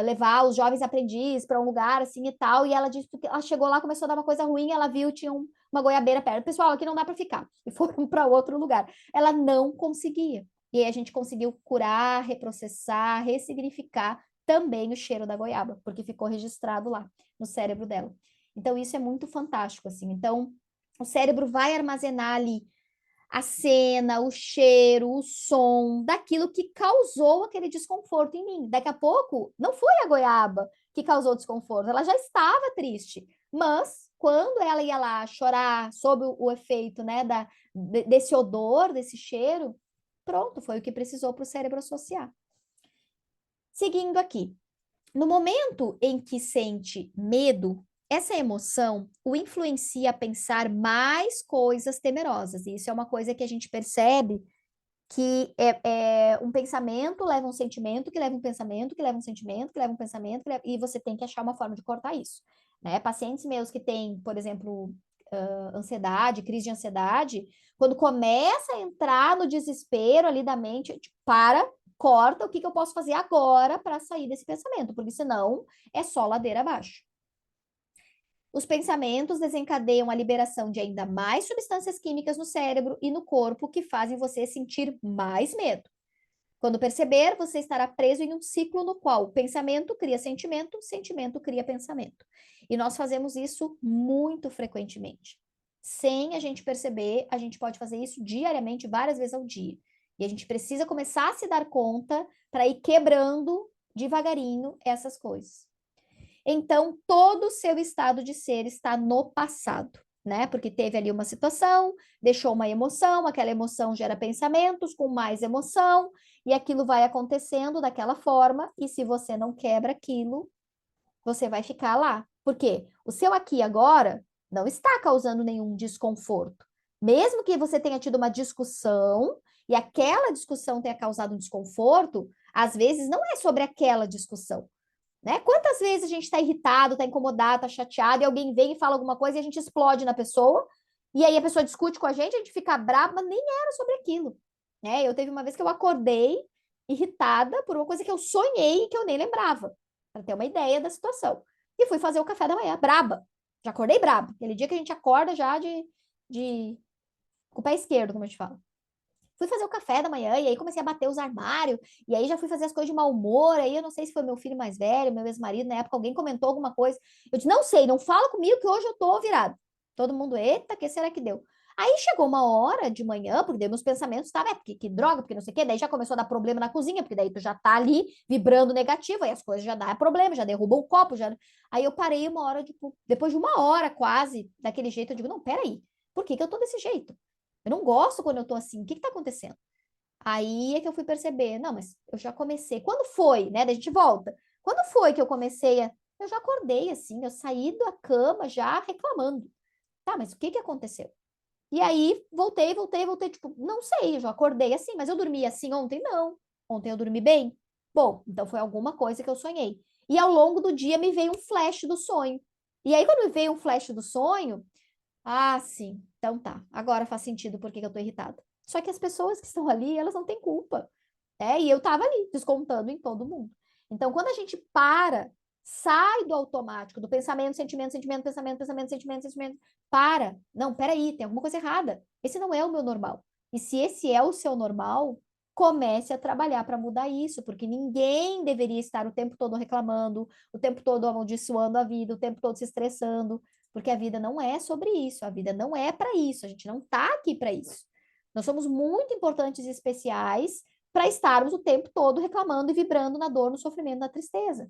levar os jovens aprendizes para um lugar assim e tal, e ela disse que ela chegou lá, começou a dar uma coisa ruim, ela viu, tinha uma goiabeira perto. Pessoal, aqui não dá para ficar. E foram para outro lugar. Ela não conseguia. E aí a gente conseguiu curar, reprocessar, ressignificar também o cheiro da goiaba, porque ficou registrado lá no cérebro dela. Então, isso é muito fantástico, assim. Então, o cérebro vai armazenar ali a cena, o cheiro, o som daquilo que causou aquele desconforto em mim. Daqui a pouco, não foi a goiaba que causou desconforto, ela já estava triste. Mas, quando ela ia lá chorar sob o efeito, né, desse odor, desse cheiro, pronto, foi o que precisou para o cérebro associar. Seguindo aqui. No momento em que sente medo, essa emoção o influencia a pensar mais coisas temerosas. E isso é uma coisa que a gente percebe que é um pensamento leva um sentimento, que leva um pensamento, que leva um sentimento, que leva um pensamento, e você tem que achar uma forma de cortar isso. Né? Pacientes meus que têm, por exemplo, ansiedade, crise de ansiedade, quando começa a entrar no desespero ali da mente, tipo, corta, o que eu posso fazer agora para sair desse pensamento, porque senão é só ladeira abaixo. Os pensamentos desencadeiam a liberação de ainda mais substâncias químicas no cérebro e no corpo que fazem você sentir mais medo. Quando perceber, você estará preso em um ciclo no qual o pensamento cria sentimento, sentimento cria pensamento. E nós fazemos isso muito frequentemente. Sem a gente perceber, a gente pode fazer isso diariamente, várias vezes ao dia. E a gente precisa começar a se dar conta para ir quebrando devagarinho essas coisas. Então, todo o seu estado de ser está no passado, né? Porque teve ali uma situação, deixou uma emoção, aquela emoção gera pensamentos com mais emoção, e aquilo vai acontecendo daquela forma, e se você não quebra aquilo, você vai ficar lá. Por quê? O seu aqui e agora não está causando nenhum desconforto. Mesmo que você tenha tido uma discussão e aquela discussão tenha causado um desconforto, às vezes não é sobre aquela discussão. Né? Quantas vezes a gente está irritado, está incomodado, está chateado, e alguém vem e fala alguma coisa e a gente explode na pessoa, e aí a pessoa discute com a gente fica brava, mas nem era sobre aquilo. Né? Eu teve uma vez que eu acordei irritada por uma coisa que eu sonhei e que eu nem lembrava, para ter uma ideia da situação. E fui fazer o café da manhã, braba. Já acordei braba. Aquele dia que a gente acorda já com o pé esquerdo, como a gente fala. Fui fazer o café da manhã e aí comecei a bater os armários, e aí já fui fazer as coisas de mau humor, aí eu não sei se foi meu filho mais velho, meu ex-marido, na época alguém comentou alguma coisa, eu disse, não sei, não fala comigo que hoje eu tô virado. Todo mundo, eita, que será que deu? Aí chegou uma hora de manhã, porque daí meus pensamentos estavam, porque que droga, porque não sei o quê, daí já começou a dar problema na cozinha, porque daí tu já tá ali vibrando negativo, aí as coisas já dão problema, já derrubam o copo, já... Aí eu parei uma hora, tipo, depois de uma hora quase, daquele jeito, eu digo, não, peraí, por que que eu tô desse jeito? Eu não gosto quando eu tô assim, o que que tá acontecendo? Aí é que eu fui perceber, não, mas eu já comecei. Quando foi, né? Daí a gente volta. Quando foi que eu comecei a... Eu já acordei assim, eu saí da cama já reclamando. Tá, mas o que que aconteceu? E aí voltei, tipo, não sei, eu já acordei assim, mas eu dormi assim ontem? Não. Ontem eu dormi bem? Bom, então foi alguma coisa que eu sonhei. E ao longo do dia me veio um flash do sonho. E aí, quando vem um flash do sonho, ah, sim, então tá, agora faz sentido por que que eu tô irritada. Só que as pessoas que estão ali, elas não têm culpa. E eu tava ali, descontando em todo mundo. Então, quando a gente para, sai do automático, do pensamento, sentimento, sentimento, pensamento, pensamento, sentimento, sentimento, para. Não, peraí, tem alguma coisa errada. Esse não é o meu normal. E se esse é o seu normal, comece a trabalhar para mudar isso, porque ninguém deveria estar o tempo todo reclamando, o tempo todo amaldiçoando a vida, o tempo todo se estressando, porque a vida não é sobre isso, a vida não é para isso, a gente não está aqui para isso. Nós somos muito importantes e especiais para estarmos o tempo todo reclamando e vibrando na dor, no sofrimento, na tristeza.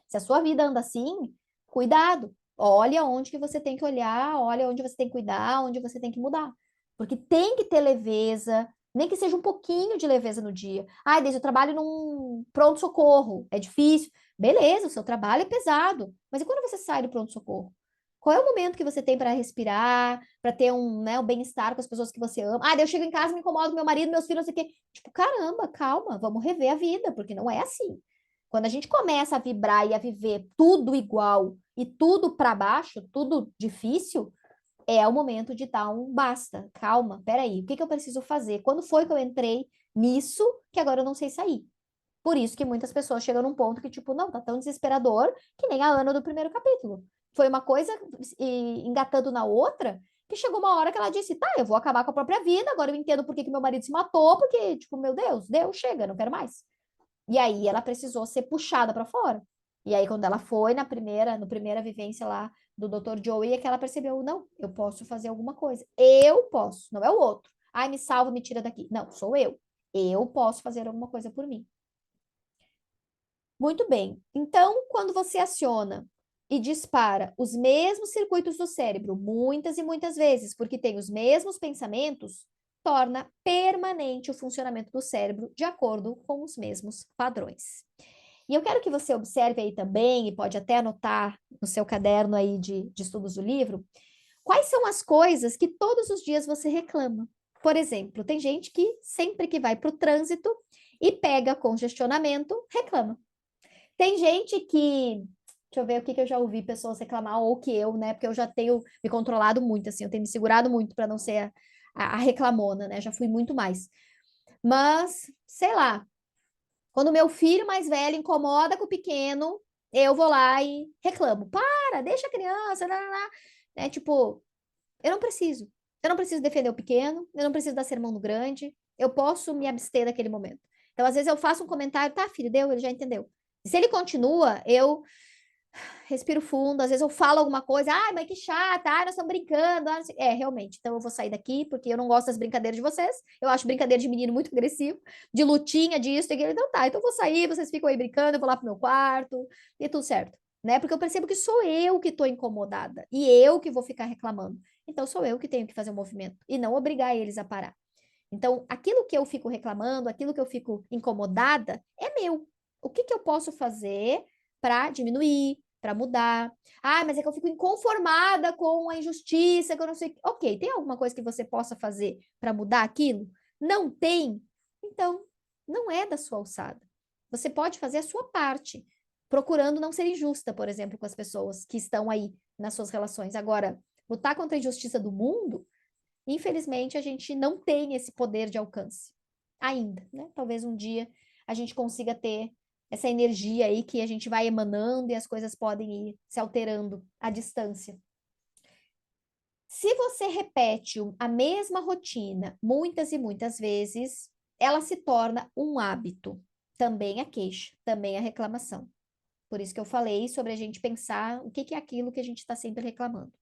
Se a sua vida anda assim, cuidado. Olha onde que você tem que olhar, olha onde você tem que cuidar, onde você tem que mudar. Porque tem que ter leveza, nem que seja um pouquinho de leveza no dia. Ai, Deise, eu trabalho num pronto-socorro, é difícil. Beleza, o seu trabalho é pesado. Mas e quando você sai do pronto-socorro? Qual é o momento que você tem para respirar, para ter um bem-estar com as pessoas que você ama? Ah, daí eu chego em casa, me incomodo com meu marido, meus filhos, não sei o quê. Tipo, caramba, calma, vamos rever a vida, porque não é assim. Quando a gente começa a vibrar e a viver tudo igual e tudo para baixo, tudo difícil, é o momento de dar um basta, calma, peraí, o que que eu preciso fazer? Quando foi que eu entrei nisso que agora eu não sei sair? Por isso que muitas pessoas chegam num ponto que, tipo, não, tá tão desesperador que nem a Ana do primeiro capítulo. Foi uma coisa engatando na outra, que chegou uma hora que ela disse, tá, eu vou acabar com a própria vida, agora eu entendo por que que meu marido se matou, porque, tipo, meu Deus, deu, chega, não quero mais. E aí ela precisou ser puxada para fora. E aí, quando ela foi no primeira vivência lá do Dr. Joey, é que ela percebeu, não, eu posso fazer alguma coisa. Eu posso, não é o outro. Ai, me salva, me tira daqui. Não, sou eu. Eu posso fazer alguma coisa por mim. Muito bem. Então, quando você aciona e dispara os mesmos circuitos do cérebro muitas e muitas vezes, porque tem os mesmos pensamentos, torna permanente o funcionamento do cérebro de acordo com os mesmos padrões. E eu quero que você observe aí também, e pode até anotar no seu caderno aí de estudos do livro, quais são as coisas que todos os dias você reclama. Por exemplo, tem gente que sempre que vai para o trânsito e pega congestionamento, reclama. Tem gente que, deixa eu ver o que que eu já ouvi pessoas reclamar, ou que eu, né? Porque eu já tenho me controlado muito, assim, eu tenho me segurado muito para não ser a reclamona, né? Já fui muito mais. Mas, sei lá, quando o meu filho mais velho incomoda com o pequeno, eu vou lá e reclamo. Para, deixa a criança, né? Tipo, eu não preciso. Eu não preciso defender o pequeno, eu não preciso dar sermão no grande, eu posso me abster daquele momento. Então, às vezes eu faço um comentário, tá, filho, deu, ele já entendeu. Se ele continua, eu respiro fundo, às vezes eu falo alguma coisa, ai, mas que chata, ai, nós estamos brincando. Realmente, então eu vou sair daqui, porque eu não gosto das brincadeiras de vocês, eu acho brincadeira de menino muito agressivo, de lutinha, disso, e então tá, então eu vou sair, vocês ficam aí brincando, eu vou lá pro meu quarto, e tudo certo, né? Porque eu percebo que sou eu que estou incomodada, e eu que vou ficar reclamando. Então sou eu que tenho que fazer o movimento, e não obrigar eles a parar. Então, aquilo que eu fico reclamando, aquilo que eu fico incomodada, é meu. O que que eu posso fazer para diminuir, para mudar? Ah, mas é que eu fico inconformada com a injustiça, que eu não sei. Ok, tem alguma coisa que você possa fazer para mudar aquilo? Não tem? Então, não é da sua alçada. Você pode fazer a sua parte, procurando não ser injusta, por exemplo, com as pessoas que estão aí nas suas relações. Agora, lutar contra a injustiça do mundo, infelizmente, a gente não tem esse poder de alcance ainda, né? Talvez um dia a gente consiga ter essa energia aí que a gente vai emanando e as coisas podem ir se alterando à distância. Se você repete a mesma rotina muitas e muitas vezes, ela se torna um hábito. Também a queixa, também a reclamação. Por isso que eu falei sobre a gente pensar o que é aquilo que a gente está sempre reclamando.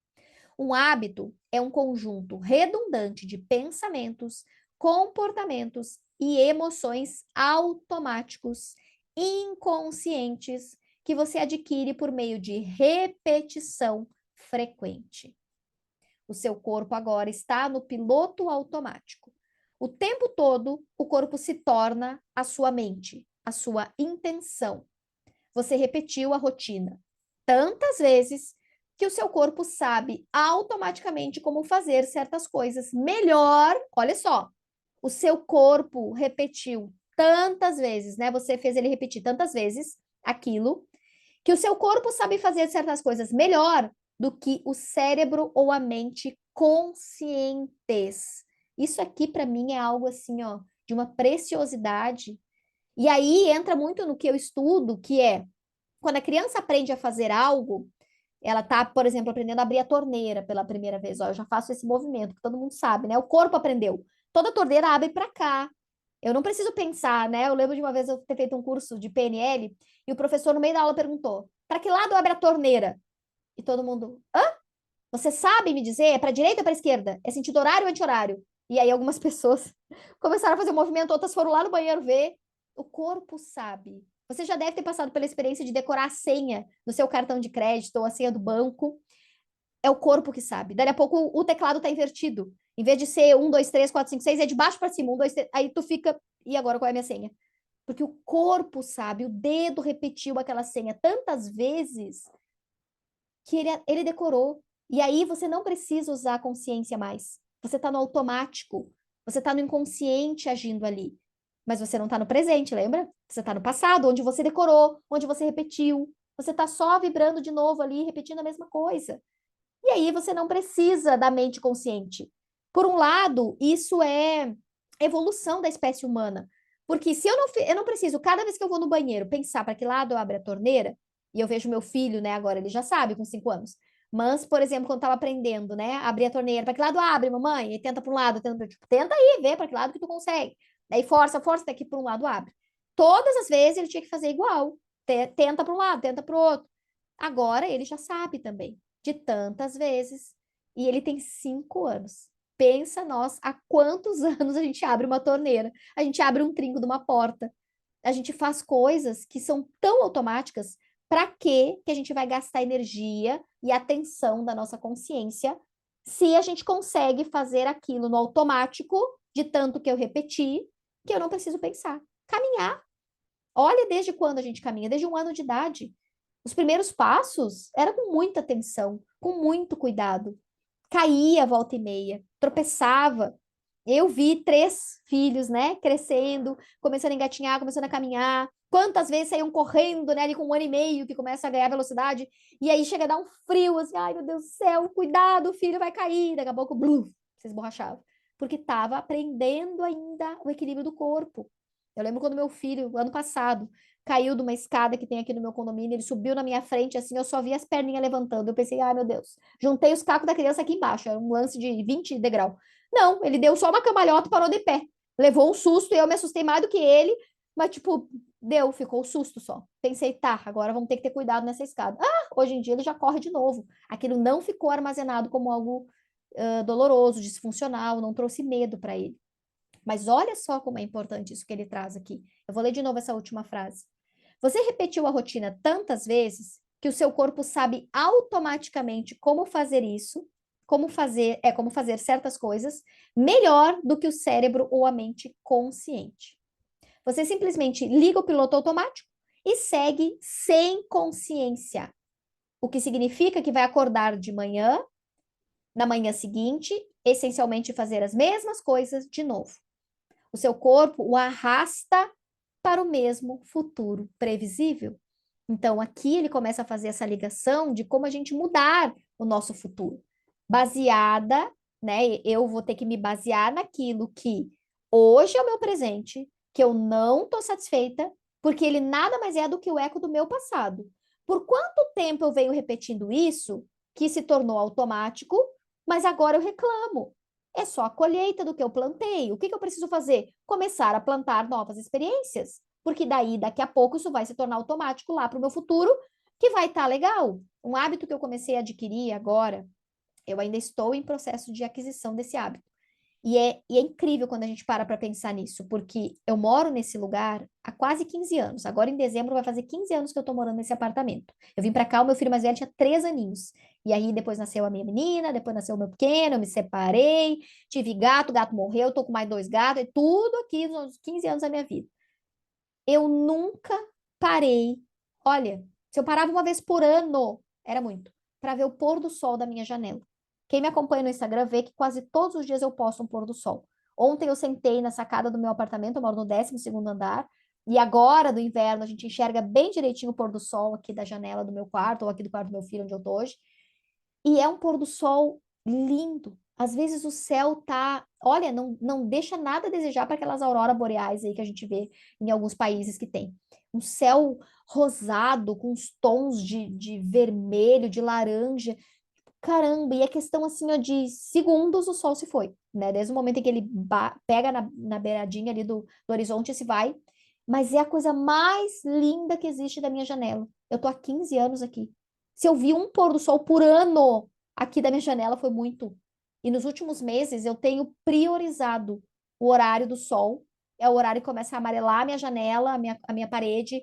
Um hábito é um conjunto redundante de pensamentos, comportamentos e emoções automáticos, inconscientes, que você adquire por meio de repetição frequente. O seu corpo agora está no piloto automático. O tempo todo, o corpo se torna a sua mente, a sua intenção. Você repetiu a rotina tantas vezes que o seu corpo sabe automaticamente como fazer certas coisas melhor. Olha só, o seu corpo repetiu tantas vezes, né? Você fez ele repetir tantas vezes aquilo Que o seu corpo sabe fazer certas coisas melhor do que o cérebro ou a mente conscientes. Isso aqui, para mim, é algo assim, ó, de uma preciosidade. E aí entra muito no que eu estudo, que é quando a criança aprende a fazer algo, ela tá, por exemplo, aprendendo a abrir a torneira pela primeira vez. Ó, eu já faço esse movimento, que todo mundo sabe, né? O corpo aprendeu. Toda torneira abre para cá. Eu não preciso pensar, né? Eu lembro de uma vez eu ter feito um curso de PNL e o professor, no meio da aula, perguntou: para que lado abre a torneira? E todo mundo: hã? Você sabe me dizer? É para direita ou para esquerda? É sentido horário ou anti-horário? E aí algumas pessoas começaram a fazer o movimento, outras foram lá no banheiro ver. O corpo sabe. Você já deve ter passado pela experiência de decorar a senha do seu cartão de crédito ou a senha do banco. É o corpo que sabe. Daí a pouco o teclado tá invertido. Em vez de ser 1, 2, 3, 4, 5, 6, é de baixo para cima. 1, 2, 3. Aí tu fica. E agora qual é a minha senha? Porque o corpo sabe, o dedo repetiu aquela senha tantas vezes que ele decorou. E aí você não precisa usar a consciência mais. Você está no automático. Você está no inconsciente agindo ali. Mas você não está no presente, lembra? Você está no passado, onde você decorou, onde você repetiu. Você está só vibrando de novo ali, repetindo a mesma coisa. E aí você não precisa da mente consciente. Por um lado, isso é evolução da espécie humana. Porque se eu não preciso, cada vez que eu vou no banheiro, pensar para que lado eu abro a torneira, e eu vejo meu filho, né, agora ele já sabe, com 5 anos. Mas, por exemplo, quando estava aprendendo, né, abrir a torneira, para que lado abre, mamãe? E tenta para um lado, tenta para tipo, tenta aí, vê para que lado que tu consegue. Daí força, força, até que por um lado abre. Todas as vezes ele tinha que fazer igual. Tenta para um lado, tenta para o outro. Agora ele já sabe também de tantas vezes. E ele tem 5 anos. Pensa nós, há quantos anos a gente abre uma torneira, a gente abre um trinco de uma porta, a gente faz coisas que são tão automáticas. Para que a gente vai gastar energia e atenção da nossa consciência se a gente consegue fazer aquilo no automático, de tanto que eu repeti, que eu não preciso pensar? Caminhar. Olha desde quando a gente caminha, desde 1 ano de idade. Os primeiros passos era com muita atenção, com muito cuidado. Caía volta e meia, tropeçava. Eu vi 3 filhos, né, crescendo, começando a engatinhar, começando a caminhar. Quantas vezes saíam correndo, né, ali com 1 ano e meio, que começa a ganhar velocidade, e aí chega a dar um frio, assim, ai meu Deus do céu, cuidado, o filho vai cair. Daqui a pouco, blum, se esborrachava. Porque estava aprendendo ainda o equilíbrio do corpo. Eu lembro quando meu filho, ano passado, caiu de uma escada que tem aqui no meu condomínio, ele subiu na minha frente, assim, eu só vi as perninhas levantando. Eu pensei, ai meu Deus, juntei os cacos da criança aqui embaixo, era um lance de 20 degrau. Não, ele deu só uma cambalhota e parou de pé. Levou um susto e eu me assustei mais do que ele, mas tipo, deu, ficou o susto só. Pensei, tá, agora vamos ter que ter cuidado nessa escada. Ah, hoje em dia ele já corre de novo. Aquilo não ficou armazenado como algo doloroso, disfuncional, não trouxe medo para ele. Mas olha só como é importante isso que ele traz aqui. Eu vou ler de novo essa última frase. Você repetiu a rotina tantas vezes que o seu corpo sabe automaticamente como fazer isso, como fazer certas coisas melhor do que o cérebro ou a mente consciente. Você simplesmente liga o piloto automático e segue sem consciência, o que significa que vai acordar de manhã, na manhã seguinte, essencialmente fazer as mesmas coisas de novo. O seu corpo o arrasta para o mesmo futuro previsível. Então, aqui ele começa a fazer essa ligação de como a gente mudar o nosso futuro, baseada, né? Eu vou ter que me basear naquilo que hoje é o meu presente, que eu não estou satisfeita, porque ele nada mais é do que o eco do meu passado. Por quanto tempo eu venho repetindo isso, que se tornou automático, mas agora eu reclamo? É só a colheita do que eu plantei. O que eu preciso fazer? Começar a plantar novas experiências. Porque daí, daqui a pouco, isso vai se tornar automático lá para o meu futuro, que vai estar legal. Um hábito que eu comecei a adquirir agora, eu ainda estou em processo de aquisição desse hábito. E é incrível quando a gente para pensar nisso, porque eu moro nesse lugar há quase 15 anos. Agora, em dezembro, vai fazer 15 anos que eu tô morando nesse apartamento. Eu vim para cá, o meu filho mais velho tinha 3 aninhos. E aí, depois nasceu a minha menina, depois nasceu o meu pequeno, eu me separei, tive gato, gato morreu, tô com mais 2 gatos, é tudo aqui nos 15 anos da minha vida. Eu nunca parei. Olha, se eu parava uma vez por ano, era muito, para ver o pôr do sol da minha janela. Quem me acompanha no Instagram vê que quase todos os dias eu posto um pôr do sol. Ontem eu sentei na sacada do meu apartamento, eu moro no 12º andar, E agora, no inverno, a gente enxerga bem direitinho o pôr do sol aqui da janela do meu quarto, ou aqui do quarto do meu filho, onde eu tô hoje. E é um pôr do sol lindo. Às vezes o céu tá, olha, não deixa nada a desejar para aquelas auroras boreais aí que a gente vê em alguns países que tem. Um céu rosado, com os tons de vermelho, de laranja. Caramba, e é questão assim, ó, de segundos o sol se foi, né? Desde o momento em que ele pega na beiradinha ali do horizonte e se vai. Mas é a coisa mais linda que existe da minha janela. Eu tô há 15 anos aqui. Se eu vi um pôr do sol por ano aqui da minha janela, foi muito. E nos últimos meses eu tenho priorizado o horário do sol. É o horário que começa a amarelar a minha janela, a minha parede.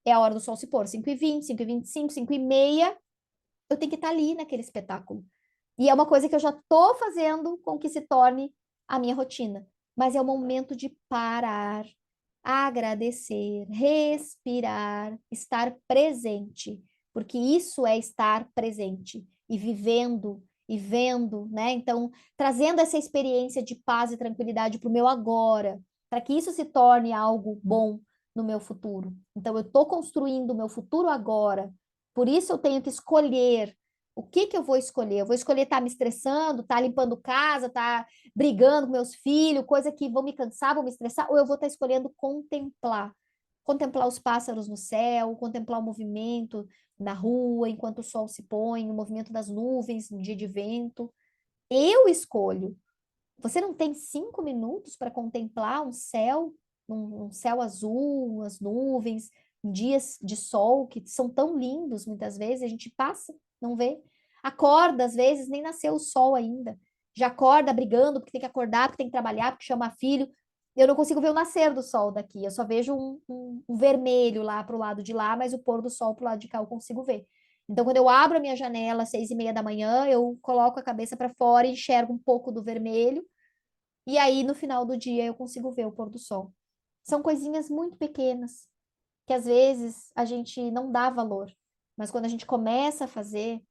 É a hora do sol se pôr. 5h20, 5h25, 5h30 eu tenho que estar ali naquele espetáculo. E é uma coisa que eu já estou fazendo com que se torne a minha rotina. Mas é o momento de parar, agradecer, respirar, estar presente, porque isso é estar presente e vivendo e vendo, né? Então, trazendo essa experiência de paz e tranquilidade para o meu agora, para que isso se torne algo bom no meu futuro. Então, eu estou construindo o meu futuro agora, por isso eu tenho que escolher. O que que eu vou escolher? Eu vou escolher estar me estressando, estar limpando casa, estar brigando com meus filhos, coisa que vão me cansar, vão me estressar, ou eu vou estar escolhendo contemplar. Contemplar os pássaros no céu, contemplar o movimento na rua enquanto o sol se põe, o movimento das nuvens no dia de vento. Eu escolho. Você não tem 5 minutos para contemplar um céu azul, as nuvens, dias de sol que são tão lindos muitas vezes, a gente passa, não vê. Acorda, às vezes, nem nasceu o sol ainda. Já acorda brigando porque tem que acordar, porque tem que trabalhar, porque chama filho. Eu não consigo ver o nascer do sol daqui, eu só vejo um vermelho lá para o lado de lá, mas o pôr do sol para o lado de cá eu consigo ver. Então, quando eu abro a minha janela às 6h30 da manhã, eu coloco a cabeça para fora e enxergo um pouco do vermelho e aí, no final do dia, eu consigo ver o pôr do sol. São coisinhas muito pequenas, que às vezes a gente não dá valor. Mas quando a gente começa a fazer,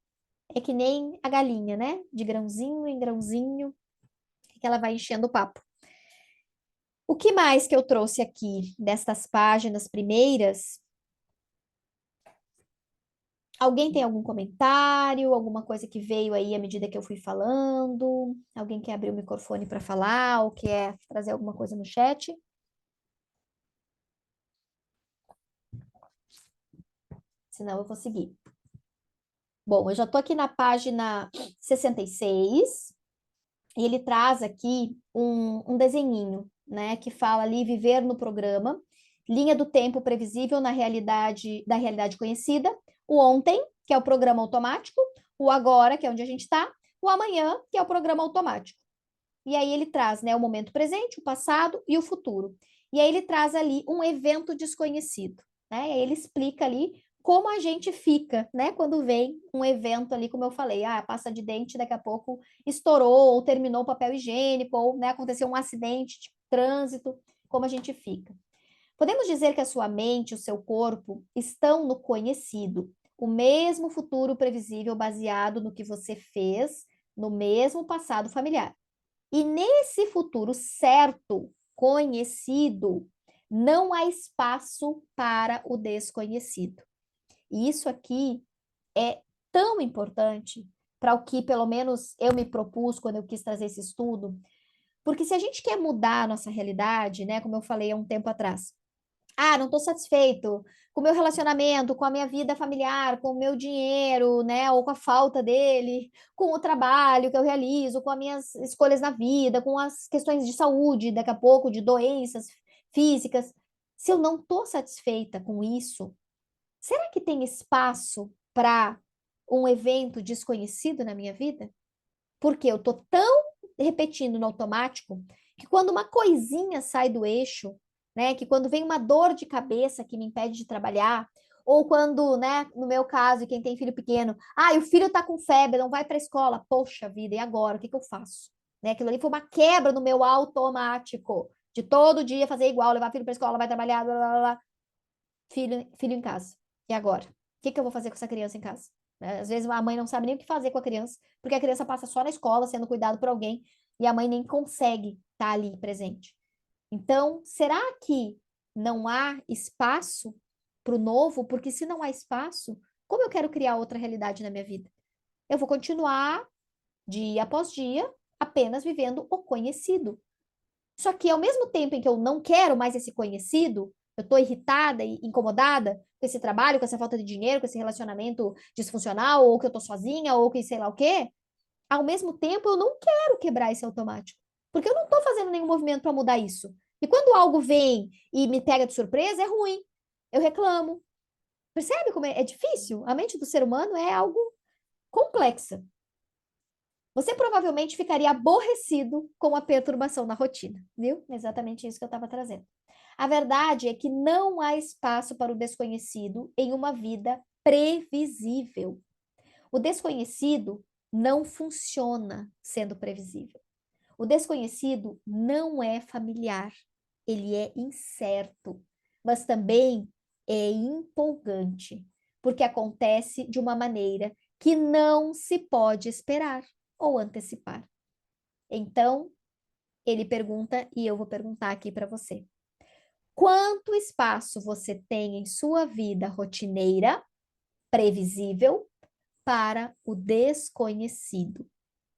é que nem a galinha, né? De grãozinho em grãozinho, que ela vai enchendo o papo. O que mais que eu trouxe aqui destas páginas primeiras? Alguém tem algum comentário, alguma coisa que veio aí à medida que eu fui falando? Alguém quer abrir o microfone para falar ou quer trazer alguma coisa no chat? Senão eu vou seguir. Bom, eu já estou aqui na página 66 e ele traz aqui um desenhinho, né, que fala ali viver no programa, linha do tempo previsível na realidade, da realidade conhecida, o ontem, que é o programa automático, o agora, que é onde a gente está, o amanhã, que é o programa automático. E aí ele traz, né, o momento presente, o passado e o futuro. E aí ele traz ali um evento desconhecido, né? E aí ele explica ali como a gente fica, né, quando vem um evento ali, como eu falei, pasta de dente daqui a pouco estourou ou terminou o papel higiênico ou, né, aconteceu um acidente de trânsito, como a gente fica. Podemos dizer que a sua mente e o seu corpo estão no conhecido, o mesmo futuro previsível baseado no que você fez no mesmo passado familiar. E nesse futuro certo, conhecido, não há espaço para o desconhecido. E isso aqui é tão importante para o que, pelo menos, eu me propus quando eu quis trazer esse estudo, porque se a gente quer mudar a nossa realidade, né, como eu falei há um tempo atrás, não estou satisfeito com o meu relacionamento, com a minha vida familiar, com o meu dinheiro, né, ou com a falta dele, com o trabalho que eu realizo, com as minhas escolhas na vida, com as questões de saúde, daqui a pouco, de doenças físicas. Se eu não estou satisfeita com isso, será que tem espaço para um evento desconhecido na minha vida? Porque eu estou tão repetindo no automático que quando uma coisinha sai do eixo, né, que quando vem uma dor de cabeça que me impede de trabalhar, ou quando, né, no meu caso, quem tem filho pequeno, o filho tá com febre, não vai para a escola, poxa vida, e agora? O que que eu faço? Né, aquilo ali foi uma quebra no meu automático, de todo dia fazer igual, levar filho para a escola, vai trabalhar, blá, blá, blá. Filho em casa. E agora? O que que eu vou fazer com essa criança em casa? Né? Às vezes a mãe não sabe nem o que fazer com a criança, porque a criança passa só na escola, sendo cuidado por alguém, e a mãe nem consegue estar ali presente. Então, será que não há espaço para o novo, porque se não há espaço, como eu quero criar outra realidade na minha vida? Eu vou continuar dia após dia apenas vivendo o conhecido. Só que ao mesmo tempo em que eu não quero mais esse conhecido, eu estou irritada e incomodada com esse trabalho, com essa falta de dinheiro, com esse relacionamento disfuncional, ou que eu estou sozinha, ou que sei lá o quê, ao mesmo tempo eu não quero quebrar esse automático. Porque eu não estou fazendo nenhum movimento para mudar isso. E quando algo vem e me pega de surpresa, é ruim. Eu reclamo. Percebe como é difícil? A mente do ser humano é algo complexa. Você provavelmente ficaria aborrecido com a perturbação na rotina, viu? Exatamente isso que eu estava trazendo. A verdade é que não há espaço para o desconhecido em uma vida previsível. O desconhecido não funciona sendo previsível. O desconhecido não é familiar, ele é incerto, mas também é empolgante, porque acontece de uma maneira que não se pode esperar ou antecipar. Então, ele pergunta e eu vou perguntar aqui para você. Quanto espaço você tem em sua vida rotineira, previsível, para o desconhecido?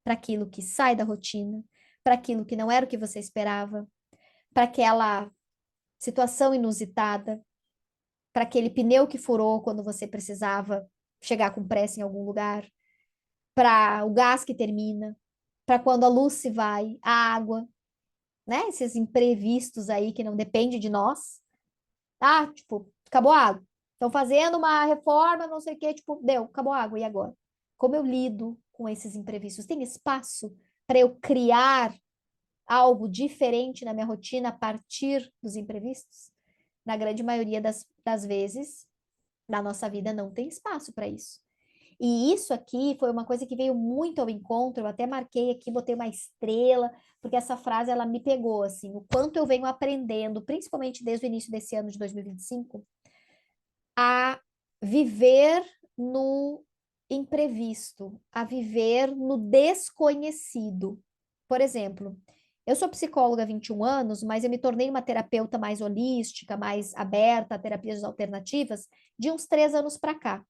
Para aquilo que sai da rotina, para aquilo que não era o que você esperava, para aquela situação inusitada, para aquele pneu que furou quando você precisava chegar com pressa em algum lugar, para o gás que termina, para quando a luz se vai, a água, né? Esses imprevistos aí que não depende de nós. Ah, tipo, acabou a água. Estão fazendo uma reforma, não sei o quê, tipo, deu, acabou a água, e agora? Como eu lido com esses imprevistos? Tem espaço para eu criar algo diferente na minha rotina a partir dos imprevistos? Na grande maioria das vezes, na nossa vida não tem espaço para isso. E isso aqui foi uma coisa que veio muito ao encontro, eu até marquei aqui, botei uma estrela, porque essa frase ela me pegou assim, o quanto eu venho aprendendo, principalmente desde o início desse ano de 2025, a viver no imprevisto, a viver no desconhecido. Por exemplo, eu sou psicóloga há 21 anos, mas eu me tornei uma terapeuta mais holística, mais aberta a terapias alternativas de uns 3 anos para cá.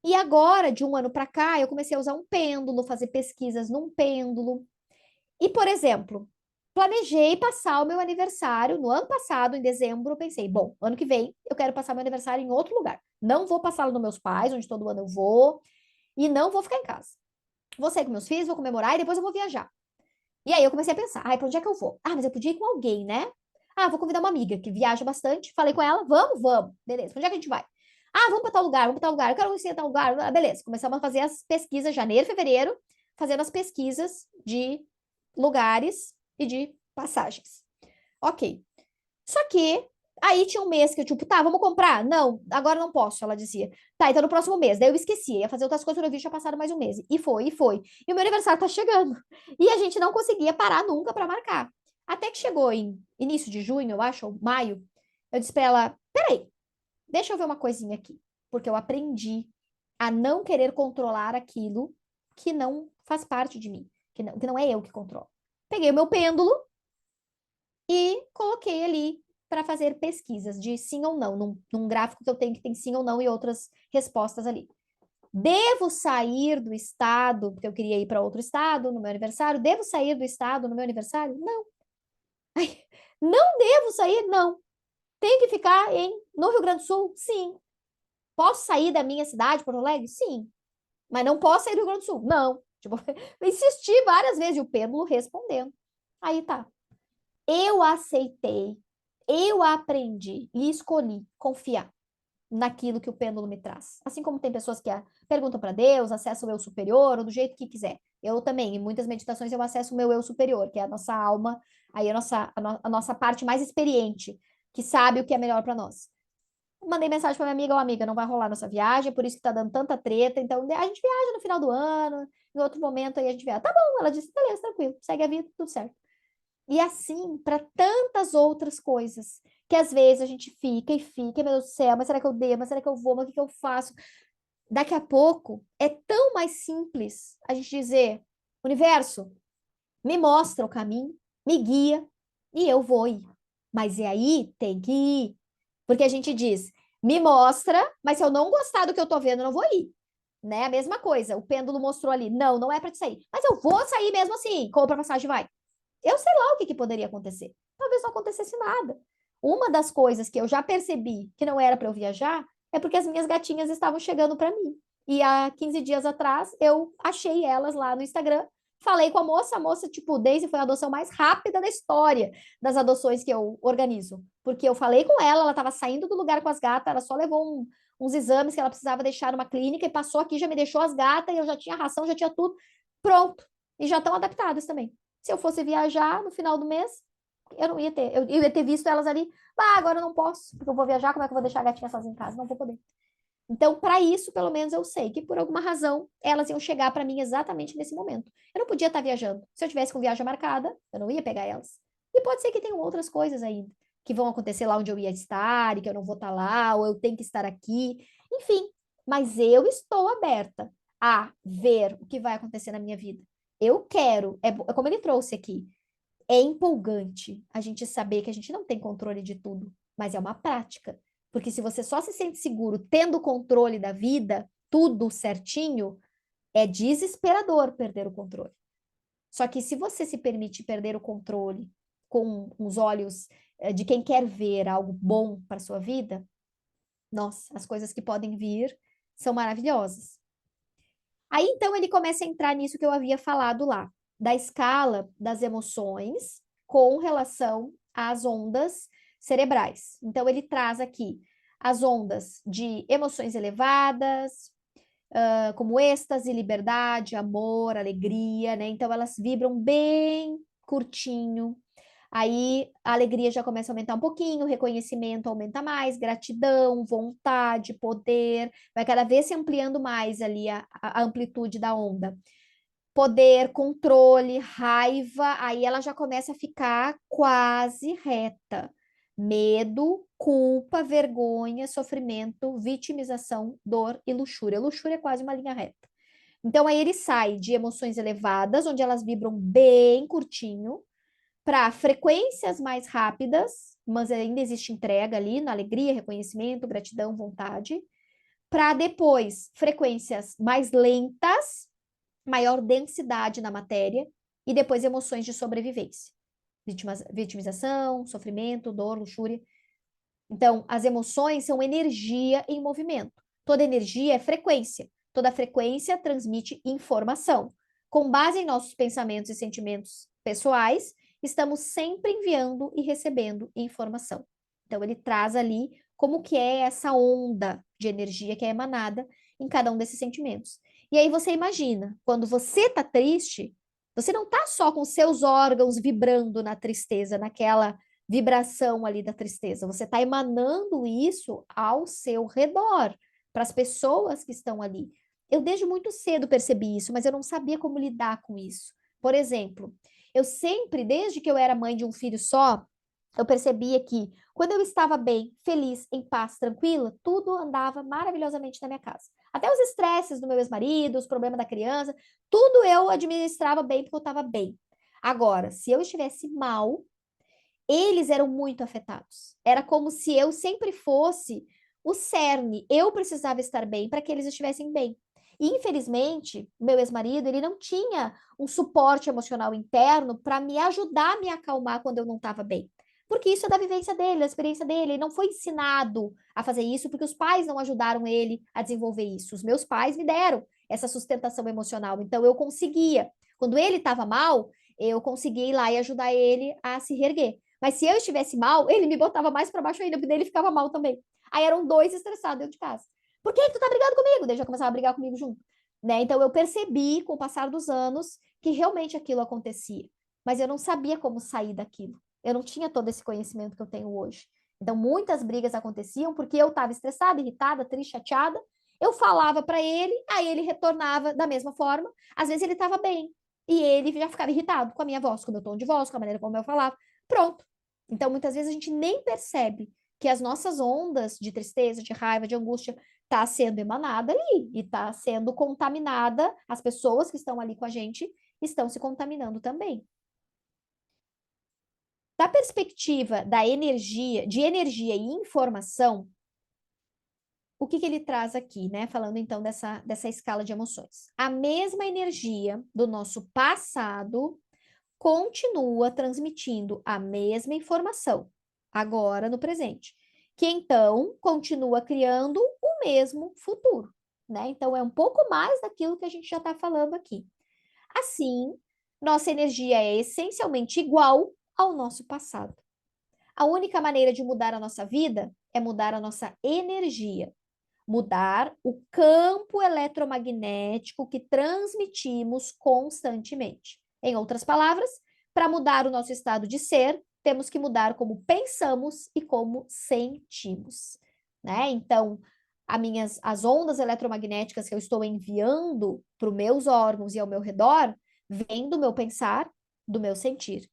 E agora, de um ano para cá, eu comecei a usar um pêndulo, fazer pesquisas num pêndulo. E, por exemplo, planejei passar o meu aniversário no ano passado, em dezembro. Eu pensei, bom, ano que vem eu quero passar meu aniversário em outro lugar. Não vou passá-lo nos meus pais, onde todo ano eu vou, e não vou ficar em casa. Vou sair com meus filhos, vou comemorar e depois eu vou viajar. E aí eu comecei a pensar, ai, para onde é que eu vou? Ah, mas eu podia ir com alguém, né? Ah, vou convidar uma amiga que viaja bastante. Falei com ela, vamos, vamos. Beleza, para onde é que a gente vai? Ah, vamos para tal lugar, vamos para tal lugar. Eu quero conhecer tal lugar. Ah, beleza, começamos a fazer as pesquisas, janeiro, fevereiro, fazendo as pesquisas de lugares e de passagens. Ok. Só que aí tinha um mês que eu, tipo, tá, vamos comprar? Não, agora não posso, ela dizia. Tá, então no próximo mês. Daí eu esquecia, ia fazer outras coisas, quando eu vi, tinha passado mais um mês. E foi, e foi. E o meu aniversário tá chegando. E a gente não conseguia parar nunca para marcar. Até que chegou em início de junho, eu acho, ou maio, eu disse pra ela: peraí, deixa eu ver uma coisinha aqui. Porque eu aprendi a não querer controlar aquilo que não faz parte de mim, que não é eu que controlo. Peguei o meu pêndulo e coloquei ali para fazer pesquisas de sim ou não, num gráfico que eu tenho que tem sim ou não e outras respostas ali. Devo sair do estado, porque eu queria ir para outro estado no meu aniversário? Devo sair do estado no meu aniversário? Não. Ai, não devo sair? Não. Tenho que ficar no Rio Grande do Sul? Sim. Posso sair da minha cidade, Porto Alegre? Sim. Mas não posso sair do Rio Grande do Sul? Não. Tipo, eu insisti várias vezes e o pêndulo respondendo. Aí tá. Eu aceitei, eu aprendi e escolhi confiar naquilo que o pêndulo me traz. Assim como tem pessoas que perguntam para Deus, acessam o eu superior, ou do jeito que quiser. Eu também, em muitas meditações, eu acesso o meu eu superior, que é a nossa alma, aí a nossa parte mais experiente, que sabe o que é melhor para nós. Mandei mensagem para minha amiga, ó, amiga, não vai rolar nossa viagem, por isso que tá dando tanta treta, então a gente viaja no final do ano, em outro momento aí a gente viaja. Tá bom, ela disse, beleza, tranquilo, segue a vida, tudo certo. E assim, para tantas outras coisas, que às vezes a gente fica e fica, meu Deus do céu, mas será que eu devo? Mas será que eu vou? Mas o que que eu faço? Daqui a pouco, é tão mais simples a gente dizer, universo, me mostra o caminho, me guia, e eu vou ir. Mas e aí tem que ir. Porque a gente diz, me mostra, mas se eu não gostar do que eu tô vendo, eu não vou ir. Né? A mesma coisa, o pêndulo mostrou ali, não, não é para te sair. Mas eu vou sair mesmo assim, compra a passagem e vai. Eu sei lá o que poderia acontecer. Talvez não acontecesse nada. Uma das coisas que eu já percebi que não era para eu viajar é porque as minhas gatinhas estavam chegando para mim. E há 15 dias atrás eu achei elas lá no Instagram, falei com a moça, tipo, Daisy foi a adoção mais rápida da história das adoções que eu organizo. Porque eu falei com ela estava saindo do lugar com as gatas, ela só levou uns exames que ela precisava deixar numa clínica e passou aqui, já me deixou as gatas, e eu já tinha ração, já tinha tudo pronto. E já estão adaptadas também. Se eu fosse viajar no final do mês, eu não ia ter. Eu ia ter visto elas ali. Ah, agora eu não posso, porque eu vou viajar, como é que eu vou deixar a gatinha sozinha em casa? Não vou poder. Então, para isso, pelo menos eu sei que por alguma razão elas iam chegar para mim exatamente nesse momento. Eu não podia estar viajando. Se eu tivesse com viagem marcada, eu não ia pegar elas. E pode ser que tenham outras coisas ainda que vão acontecer lá onde eu ia estar e que eu não vou estar lá, ou eu tenho que estar aqui. Enfim, mas eu estou aberta a ver o que vai acontecer na minha vida. Eu quero, é como ele trouxe aqui, é empolgante a gente saber que a gente não tem controle de tudo, mas é uma prática. Porque se você só se sente seguro tendo controle da vida, tudo certinho, é desesperador perder o controle. Só que se você se permite perder o controle com os olhos de quem quer ver algo bom para sua vida, nossa, as coisas que podem vir são maravilhosas. Aí então ele começa a entrar nisso que eu havia falado lá, da escala das emoções com relação às ondas cerebrais. Então ele traz aqui as ondas de emoções elevadas, como êxtase, liberdade, amor, alegria, né? Então elas vibram bem curtinho. Aí a alegria já começa a aumentar um pouquinho, o reconhecimento aumenta mais, gratidão, vontade, poder, vai cada vez se ampliando mais ali a amplitude da onda. Poder, controle, raiva, aí ela já começa a ficar quase reta. Medo, culpa, vergonha, sofrimento, vitimização, dor e luxúria. Luxúria é quase uma linha reta. Então aí ele sai de emoções elevadas, onde elas vibram bem curtinho, para frequências mais rápidas, mas ainda existe entrega ali na alegria, reconhecimento, gratidão, vontade, para depois frequências mais lentas, maior densidade na matéria, e depois emoções de sobrevivência. Vitimização, sofrimento, dor, luxúria. Então, as emoções são energia em movimento. Toda energia é frequência. Toda frequência transmite informação. Com base em nossos pensamentos e sentimentos pessoais, estamos sempre enviando e recebendo informação. Então, ele traz ali como que é essa onda de energia que é emanada em cada um desses sentimentos. E aí você imagina, quando você está triste, você não está só com seus órgãos vibrando na tristeza, naquela vibração ali da tristeza. Você está emanando isso ao seu redor, para as pessoas que estão ali. Eu desde muito cedo percebi isso, mas eu não sabia como lidar com isso. Por exemplo, eu sempre, desde que eu era mãe de um filho só, eu percebia que quando eu estava bem, feliz, em paz, tranquila, tudo andava maravilhosamente na minha casa. Até os estresses do meu ex-marido, os problemas da criança, tudo eu administrava bem porque eu estava bem. Agora, se eu estivesse mal, eles eram muito afetados. Era como se eu sempre fosse o cerne. Eu precisava estar bem para que eles estivessem bem. E, infelizmente, meu ex-marido, ele não tinha um suporte emocional interno para me ajudar a me acalmar quando eu não estava bem. Porque isso é da vivência dele, da experiência dele. Ele não foi ensinado a fazer isso porque os pais não ajudaram ele a desenvolver isso. Os meus pais me deram essa sustentação emocional. Então, eu conseguia. Quando ele estava mal, eu conseguia ir lá e ajudar ele a se reerguer. Mas se eu estivesse mal, ele me botava mais para baixo ainda, porque daí ele ficava mal também. Aí eram dois estressados dentro de casa. Por que tu tá brigando comigo? Daí já começava a brigar comigo junto. Né? Então eu percebi com o passar dos anos que realmente aquilo acontecia. Mas eu não sabia como sair daquilo. Eu não tinha todo esse conhecimento que eu tenho hoje. Então muitas brigas aconteciam porque eu estava estressada, irritada, triste, chateada. Eu falava para ele, aí ele retornava da mesma forma. Às vezes ele estava bem e ele já ficava irritado com a minha voz, com o meu tom de voz, com a maneira como eu falava. Pronto. Então, muitas vezes a gente nem percebe que as nossas ondas de tristeza, de raiva, de angústia tá sendo emanada ali e tá sendo contaminada, as pessoas que estão ali com a gente estão se contaminando também. Da perspectiva da energia, de energia e informação, o que ele traz aqui, né? Falando então dessa escala de emoções. A mesma energia do nosso passado continua transmitindo a mesma informação, agora no presente, que então continua criando o mesmo futuro, né? Então é um pouco mais daquilo que a gente já está falando aqui. Assim, nossa energia é essencialmente igual ao nosso passado. A única maneira de mudar a nossa vida é mudar a nossa energia, mudar o campo eletromagnético que transmitimos constantemente. Em outras palavras, para mudar o nosso estado de ser, temos que mudar como pensamos e como sentimos, né? Então, as ondas eletromagnéticas que eu estou enviando para os meus órgãos e ao meu redor, vêm do meu pensar, do meu sentir.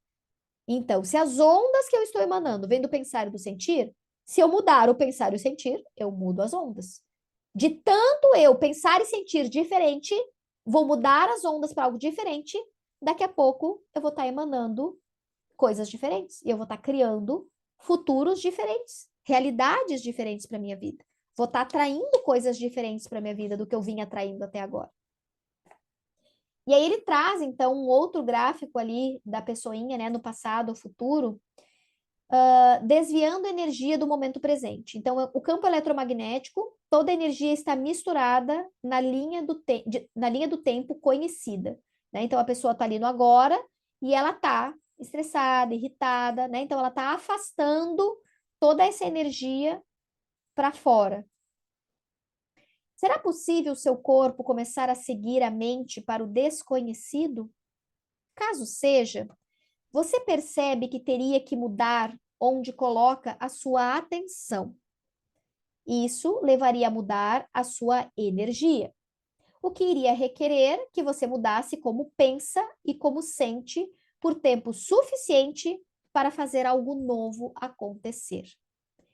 Então, se as ondas que eu estou emanando vêm do pensar e do sentir, se eu mudar o pensar e o sentir, eu mudo as ondas. De tanto eu pensar e sentir diferente, vou mudar as ondas para algo diferente, daqui a pouco eu vou estar emanando coisas diferentes e eu vou estar criando futuros diferentes, realidades diferentes para minha vida. Vou estar atraindo coisas diferentes para minha vida do que eu vim atraindo até agora. E aí ele traz, então, um outro gráfico ali da pessoinha, né, no passado ou futuro, desviando energia do momento presente. Então, o campo eletromagnético, toda a energia está misturada na linha do tempo conhecida, né? Então, a pessoa está ali no agora e ela está estressada, irritada, né? Então, ela está afastando toda essa energia para fora. Será possível o seu corpo começar a seguir a mente para o desconhecido? Caso seja, você percebe que teria que mudar onde coloca a sua atenção. Isso levaria a mudar a sua energia, o que iria requerer que você mudasse como pensa e como sente por tempo suficiente para fazer algo novo acontecer.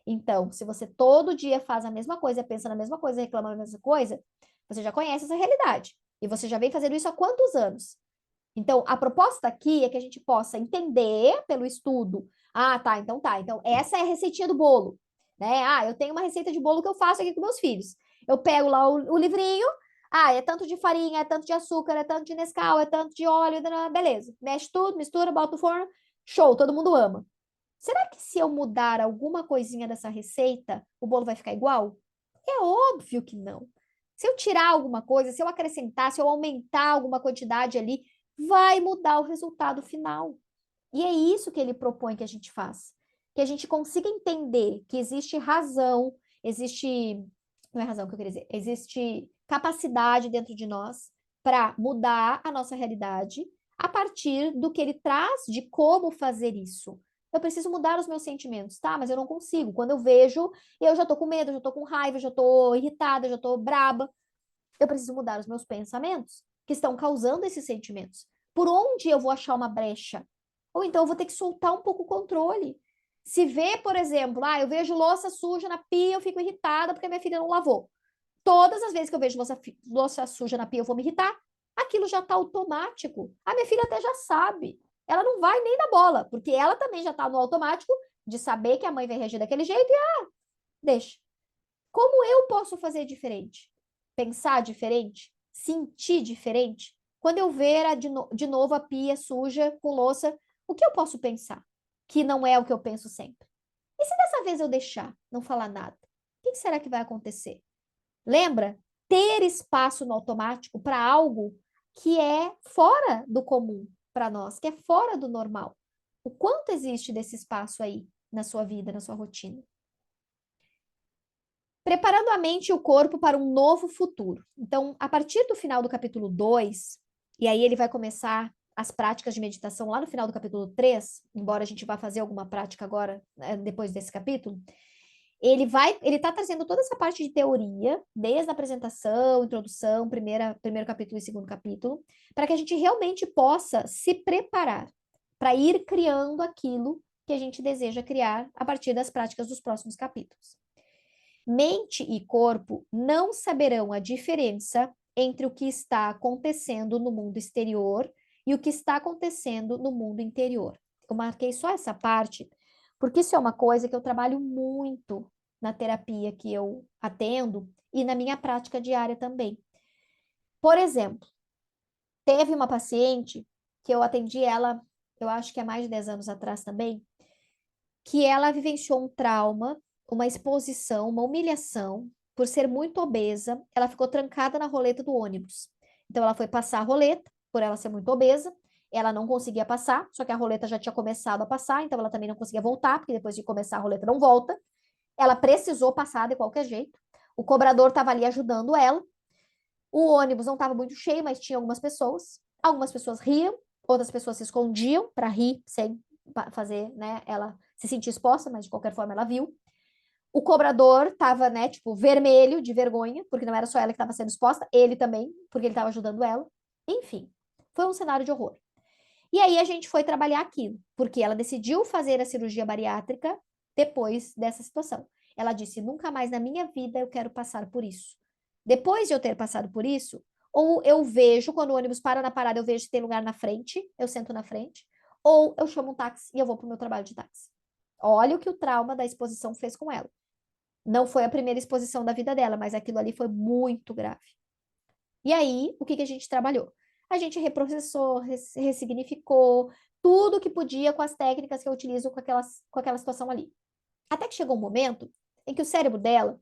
Então, se você todo dia faz a mesma coisa, pensa na mesma coisa, reclama da mesma coisa, você já conhece essa realidade. E você já vem fazendo isso há quantos anos? Então, a proposta aqui é que a gente possa entender pelo estudo. Ah, tá, então tá. Então, essa é a receitinha do bolo, né? Ah, eu tenho uma receita de bolo que eu faço aqui com meus filhos. Eu pego lá o livrinho, é tanto de farinha, é tanto de açúcar, é tanto de Nescau, é tanto de óleo, beleza. Mexe tudo, mistura, bota no forno, show, todo mundo ama. Será que se eu mudar alguma coisinha dessa receita, o bolo vai ficar igual? É óbvio que não. Se eu tirar alguma coisa, se eu acrescentar, se eu aumentar alguma quantidade ali, vai mudar o resultado final. E é isso que ele propõe que a gente faça. Que a gente consiga entender que existe razão, não é razão que eu queria dizer, existe capacidade dentro de nós para mudar a nossa realidade a partir do que ele traz de como fazer isso. Eu preciso mudar os meus sentimentos, tá? Mas eu não consigo. Quando eu vejo, eu já tô com medo, já tô com raiva, já tô irritada, já tô braba. Eu preciso mudar os meus pensamentos que estão causando esses sentimentos. Por onde eu vou achar uma brecha? Ou então eu vou ter que soltar um pouco o controle. Se vê, por exemplo, eu vejo louça suja na pia, eu fico irritada porque a minha filha não lavou. Todas as vezes que eu vejo louça suja na pia, eu vou me irritar. Aquilo já está automático. A minha filha até já sabe. Ela não vai nem dar bola, porque ela também já está no automático de saber que a mãe vai reagir daquele jeito e, deixa. Como eu posso fazer diferente? Pensar diferente? Sentir diferente? Quando eu ver de novo a pia suja com louça, o que eu posso pensar? Que não é o que eu penso sempre. E se dessa vez eu deixar, não falar nada? O que será que vai acontecer? Lembra? Ter espaço no automático para algo que é fora do comum para nós, que é fora do normal. O quanto existe desse espaço aí na sua vida, na sua rotina? Preparando a mente e o corpo para um novo futuro. Então, a partir do final do capítulo 2, e aí ele vai começar as práticas de meditação lá no final do capítulo 3, embora a gente vá fazer alguma prática agora, depois desse capítulo, ele está trazendo toda essa parte de teoria, desde a apresentação, introdução, primeiro capítulo e segundo capítulo, para que a gente realmente possa se preparar para ir criando aquilo que a gente deseja criar a partir das práticas dos próximos capítulos. Mente e corpo não saberão a diferença entre o que está acontecendo no mundo exterior e o que está acontecendo no mundo interior. Eu marquei só essa parte, porque isso é uma coisa que eu trabalho muito na terapia que eu atendo e na minha prática diária também. Por exemplo, teve uma paciente que eu atendi ela, eu acho que há mais de 10 anos atrás também, que ela vivenciou um trauma, uma exposição, uma humilhação por ser muito obesa. Ela ficou trancada na roleta do ônibus. Então ela foi passar a roleta, por ela ser muito obesa, ela não conseguia passar, só que a roleta já tinha começado a passar, então ela também não conseguia voltar, porque depois de começar a roleta não volta. Ela precisou passar de qualquer jeito. O cobrador estava ali ajudando ela. O ônibus não estava muito cheio, mas tinha algumas pessoas. Algumas pessoas riam, outras pessoas se escondiam para rir sem fazer, né, ela se sentir exposta, mas de qualquer forma ela viu. O cobrador estava, né, tipo, vermelho de vergonha, porque não era só ela que estava sendo exposta, ele também, porque ele estava ajudando ela. Enfim, foi um cenário de horror. E aí a gente foi trabalhar aquilo, porque ela decidiu fazer a cirurgia bariátrica depois dessa situação. Ela disse: nunca mais na minha vida eu quero passar por isso. Depois de eu ter passado por isso, ou eu vejo, quando o ônibus para na parada, eu vejo se tem lugar na frente, eu sento na frente, ou eu chamo um táxi e eu vou para o meu trabalho de táxi. Olha o que o trauma da exposição fez com ela. Não foi a primeira exposição da vida dela, mas aquilo ali foi muito grave. E aí, o que que a gente trabalhou? A gente reprocessou, ressignificou tudo que podia com as técnicas que eu utilizo com aquela situação ali. Até que chegou um momento em que o cérebro dela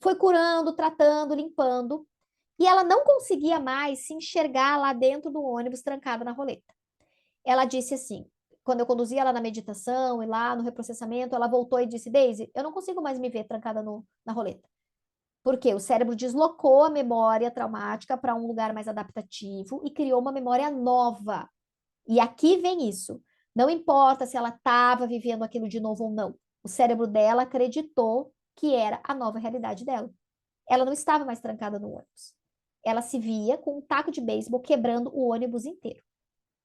foi curando, tratando, limpando, e ela não conseguia mais se enxergar lá dentro do ônibus trancada na roleta. Ela disse assim, quando eu conduzia ela na meditação e lá no reprocessamento, ela voltou e disse: Daisy, eu não consigo mais me ver trancada na roleta. Porque o cérebro deslocou a memória traumática para um lugar mais adaptativo e criou uma memória nova. E aqui vem isso. Não importa se ela estava vivendo aquilo de novo ou não. O cérebro dela acreditou que era a nova realidade dela. Ela não estava mais trancada no ônibus. Ela se via com um taco de beisebol quebrando o ônibus inteiro.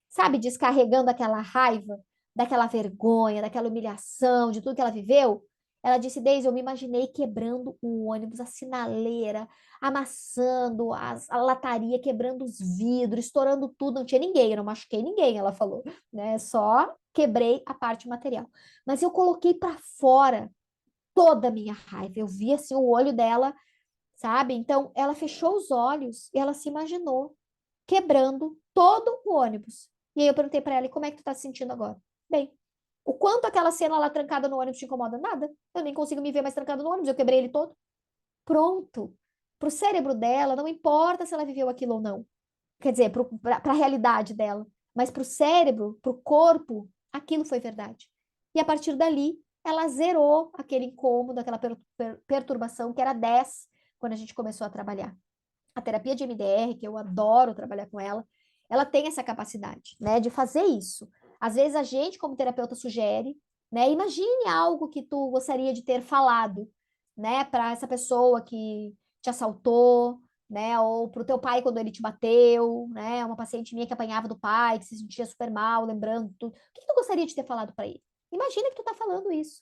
Sabe, descarregando aquela raiva, daquela vergonha, daquela humilhação, de tudo que ela viveu. Ela disse: Deise, eu me imaginei quebrando o ônibus, a sinaleira, amassando a lataria, quebrando os vidros, estourando tudo. Não tinha ninguém, eu não machuquei ninguém, ela falou, né? Só quebrei a parte material. Mas eu coloquei para fora toda a minha raiva. Eu vi assim o olho dela, sabe? Então ela fechou os olhos e ela se imaginou quebrando todo o ônibus. E aí eu perguntei para ela: e como é que tu tá se sentindo agora? Bem, o quanto aquela cena lá trancada no ônibus te incomoda? Nada. Eu nem consigo me ver mais trancada no ônibus, eu quebrei ele todo. Pronto. Pro cérebro dela, não importa se ela viveu aquilo ou não. Quer dizer, para a realidade dela. Mas pro cérebro, pro corpo, aquilo foi verdade. E a partir dali, ela zerou aquele incômodo, aquela perturbação, que era 10 quando a gente começou a trabalhar. A terapia de MDR, que eu adoro trabalhar com ela tem essa capacidade, né, de fazer isso. Às vezes a gente, como terapeuta, sugere, né, imagine algo que tu gostaria de ter falado, né, para essa pessoa que te assaltou, né, ou para o teu pai quando ele te bateu, né, uma paciente minha que apanhava do pai, que se sentia super mal, lembrando tudo. O que tu gostaria de ter falado para ele? Imagina que tu tá falando isso.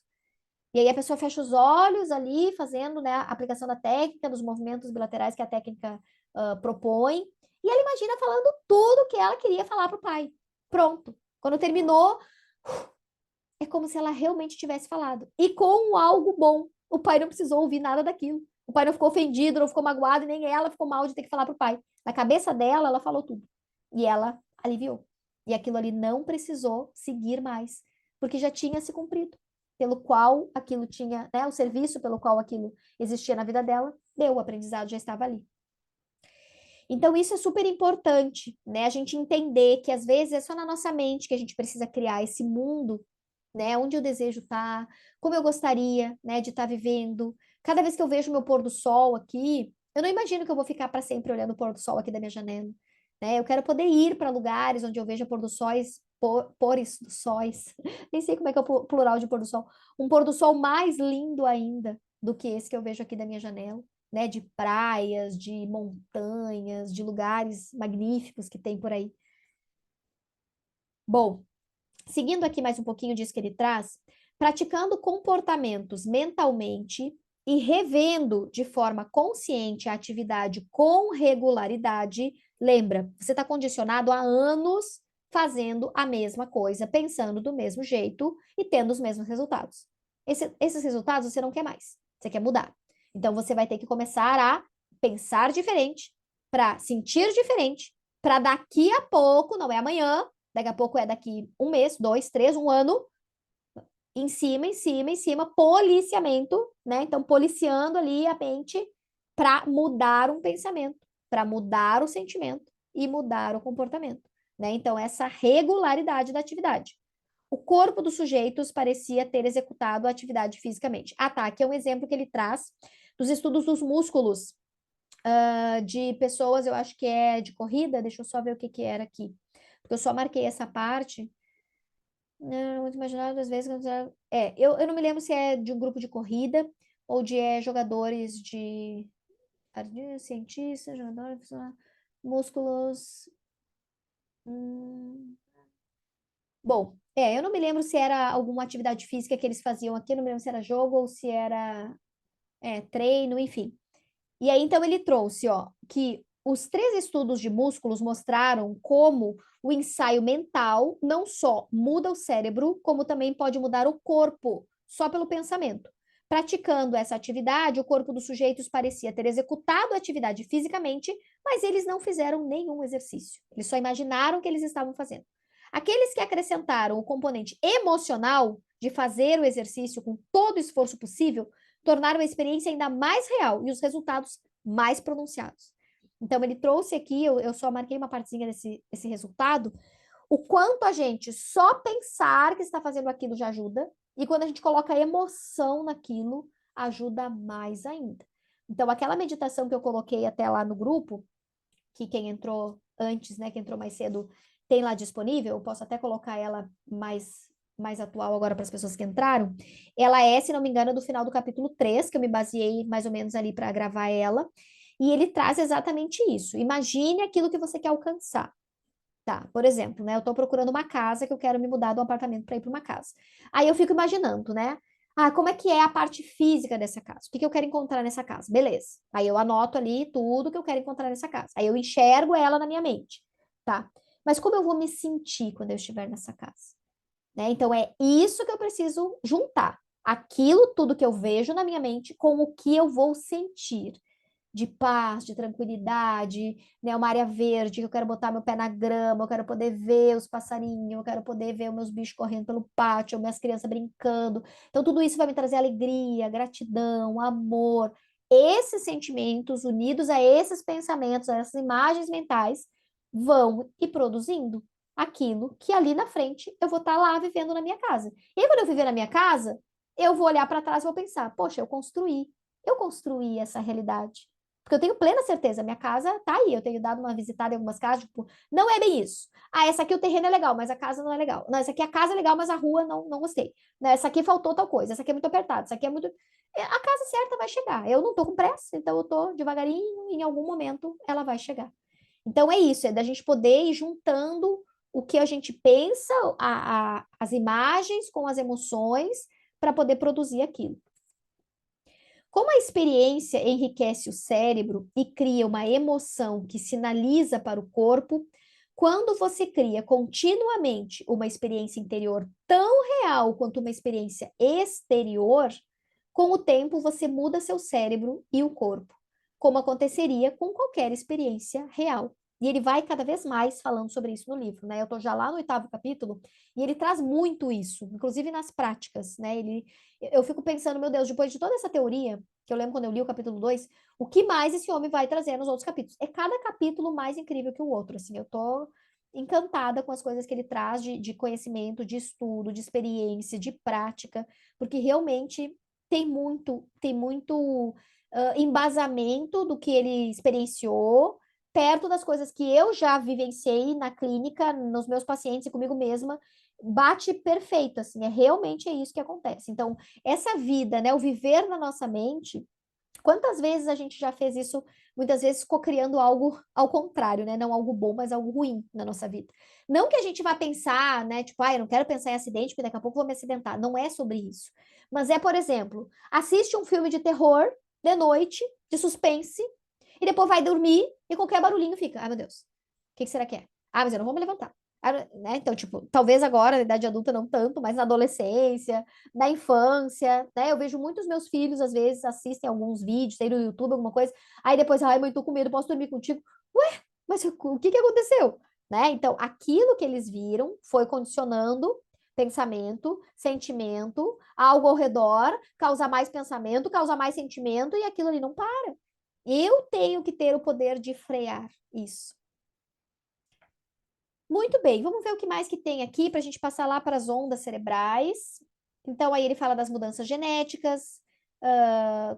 E aí a pessoa fecha os olhos ali, fazendo, né, a aplicação da técnica, dos movimentos bilaterais que a técnica propõe, e ela imagina falando tudo que ela queria falar para o pai. Pronto. Quando terminou, é como se ela realmente tivesse falado. E com algo bom. O pai não precisou ouvir nada daquilo. O pai não ficou ofendido, não ficou magoado, e nem ela ficou mal de ter que falar para o pai. Na cabeça dela, ela falou tudo. E ela aliviou. E aquilo ali não precisou seguir mais, porque já tinha se cumprido. Pelo qual aquilo tinha, né, o serviço pelo qual aquilo existia na vida dela, deu, o aprendizado já estava ali. Então, isso é super importante, né? A gente entender que às vezes é só na nossa mente que a gente precisa criar esse mundo, né? Onde eu desejo estar, como eu gostaria, né, de estar vivendo. Cada vez que eu vejo o meu pôr do sol aqui, eu não imagino que eu vou ficar para sempre olhando o pôr do sol aqui da minha janela, né? Eu quero poder ir para lugares onde eu veja pôr do sóis, pôres do sóis. Nem sei como é que é o plural de pôr do sol. Um pôr do sol mais lindo ainda do que esse que eu vejo aqui da minha janela, né, de praias, de montanhas, de lugares magníficos que tem por aí. Bom, seguindo aqui mais um pouquinho disso que ele traz, praticando comportamentos mentalmente e revendo de forma consciente a atividade com regularidade. Lembra, você está condicionado há anos fazendo a mesma coisa, pensando do mesmo jeito e tendo os mesmos resultados. Esses resultados você não quer mais, você quer mudar. Então você vai ter que começar a pensar diferente, para sentir diferente, para daqui a pouco, não é amanhã, daqui a pouco é daqui um mês, 2, 3, um ano, em cima, em cima, em cima, policiamento, né? Então, policiando ali a mente para mudar um pensamento, para mudar o sentimento e mudar o comportamento, né? Então, essa regularidade da atividade. O corpo dos sujeitos parecia ter executado a atividade fisicamente. Ah, tá. Aqui é um exemplo que ele traz dos estudos dos músculos de pessoas, eu acho que é de corrida, deixa eu só ver o que que era aqui. Porque eu só marquei essa parte. Não, muito imaginário, às vezes. Eu não me lembro se é de um grupo de corrida ou de jogadores de. Cientistas, jogadores, músculos. Bom, eu não me lembro se era alguma atividade física que eles faziam aqui, eu não me lembro se era jogo ou se era treino, enfim. E aí, então, ele trouxe, ó, que os 3 estudos de músculos mostraram como o ensaio mental não só muda o cérebro, como também pode mudar o corpo, só pelo pensamento. Praticando essa atividade, o corpo dos sujeitos parecia ter executado a atividade fisicamente, mas eles não fizeram nenhum exercício. Eles só imaginaram que eles estavam fazendo. Aqueles que acrescentaram o componente emocional de fazer o exercício com todo o esforço possível tornaram a experiência ainda mais real e os resultados mais pronunciados. Então, ele trouxe aqui, eu só marquei uma partezinha desse resultado, o quanto a gente só pensar que está fazendo aquilo já ajuda, e quando a gente coloca emoção naquilo, ajuda mais ainda. Então, aquela meditação que eu coloquei até lá no grupo, que quem entrou antes, né, quem entrou mais cedo, tem lá disponível, eu posso até colocar ela mais atual agora para as pessoas que entraram. Ela é, se não me engano, do final do capítulo 3, que eu me baseei mais ou menos ali para gravar ela, e ele traz exatamente isso. Imagine aquilo que você quer alcançar. Tá, por exemplo, né? Eu tô procurando uma casa que eu quero me mudar de um apartamento para ir para uma casa. Aí eu fico imaginando, né? Ah, como é que é a parte física dessa casa? O que que eu quero encontrar nessa casa? Beleza. Aí eu anoto ali tudo que eu quero encontrar nessa casa. Aí eu enxergo ela na minha mente, tá? Mas como eu vou me sentir quando eu estiver nessa casa? Né? Então é isso que eu preciso juntar. Aquilo tudo que eu vejo na minha mente com o que eu vou sentir de paz, de tranquilidade, né? Uma área verde, que eu quero botar meu pé na grama, eu quero poder ver os passarinhos, eu quero poder ver os meus bichos correndo pelo pátio, minhas crianças brincando. Então, tudo isso vai me trazer alegria, gratidão, amor. Esses sentimentos, unidos a esses pensamentos, a essas imagens mentais, vão ir produzindo aquilo que ali na frente eu vou estar lá vivendo na minha casa. E aí, quando eu viver na minha casa, eu vou olhar para trás e vou pensar, poxa, eu construí essa realidade. Porque eu tenho plena certeza, minha casa tá aí. Eu tenho dado uma visitada em algumas casas, tipo, não é bem isso. Ah, essa aqui o terreno é legal, mas a casa não é legal. Não, essa aqui a casa é legal, mas a rua não gostei. Não, essa aqui faltou tal coisa, essa aqui é muito apertada, essa aqui é muito. A casa certa vai chegar. Eu não tô com pressa, então eu tô devagarinho, em algum momento ela vai chegar. Então é isso, é da gente poder ir juntando o que a gente pensa, as imagens com as emoções, para poder produzir aquilo. Como a experiência enriquece o cérebro e cria uma emoção que sinaliza para o corpo, quando você cria continuamente uma experiência interior tão real quanto uma experiência exterior, com o tempo você muda seu cérebro e o corpo, como aconteceria com qualquer experiência real. E ele vai cada vez mais falando sobre isso no livro, né? Eu estou já lá no 8º capítulo e ele traz muito isso, inclusive nas práticas, né? Eu fico pensando, meu Deus, depois de toda essa teoria, que eu lembro quando eu li o capítulo 2, o que mais esse homem vai trazer nos outros capítulos? É cada capítulo mais incrível que o outro, assim, eu tô encantada com as coisas que ele traz de conhecimento, de estudo, de experiência, de prática, porque realmente tem muito embasamento do que ele experienciou, perto das coisas que eu já vivenciei na clínica, nos meus pacientes e comigo mesma, bate perfeito, assim, realmente é isso que acontece. Então, essa vida, né, o viver na nossa mente, quantas vezes a gente já fez isso, muitas vezes cocriando algo ao contrário, né, não algo bom, mas algo ruim na nossa vida. Não que a gente vá pensar, né, tipo, eu não quero pensar em acidente, porque daqui a pouco eu vou me acidentar. Não é sobre isso. Mas é, por exemplo, assiste um filme de terror de noite, de suspense, e depois vai dormir e qualquer barulhinho fica. Ai, meu Deus, o que será que é? Ah, mas eu não vou me levantar. Né? Então, tipo, talvez agora, na idade adulta, não tanto, mas na adolescência, na infância, né? Eu vejo muitos meus filhos, às vezes, assistem alguns vídeos, tem no YouTube, alguma coisa, aí depois, ai, mãe, tô com medo, posso dormir contigo? Ué, mas o que que aconteceu? Né? Então, aquilo que eles viram foi condicionando pensamento, sentimento, algo ao redor, causa mais pensamento, causa mais sentimento, e aquilo ali não para. Eu tenho que ter o poder de frear isso. Muito bem, vamos ver o que mais que tem aqui para a gente passar lá para as ondas cerebrais. Então, aí ele fala das mudanças genéticas,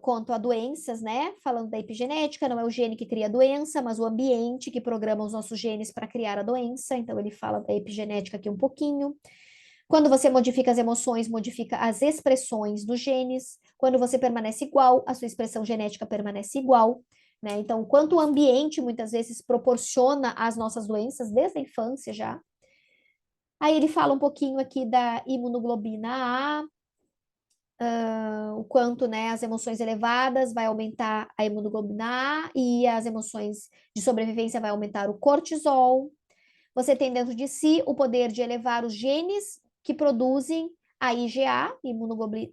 quanto a doenças, né? Falando da epigenética, não é o gene que cria a doença, mas o ambiente que programa os nossos genes para criar a doença. Então, ele fala da epigenética aqui um pouquinho. Quando você modifica as emoções, modifica as expressões dos genes. Quando você permanece igual, a sua expressão genética permanece igual. Né? Então, quanto o ambiente muitas vezes proporciona as nossas doenças desde a infância já. Aí ele fala um pouquinho aqui da imunoglobina A, o quanto, né, as emoções elevadas vai aumentar a imunoglobina A e as emoções de sobrevivência vai aumentar o cortisol. Você tem dentro de si o poder de elevar os genes que produzem a IgA,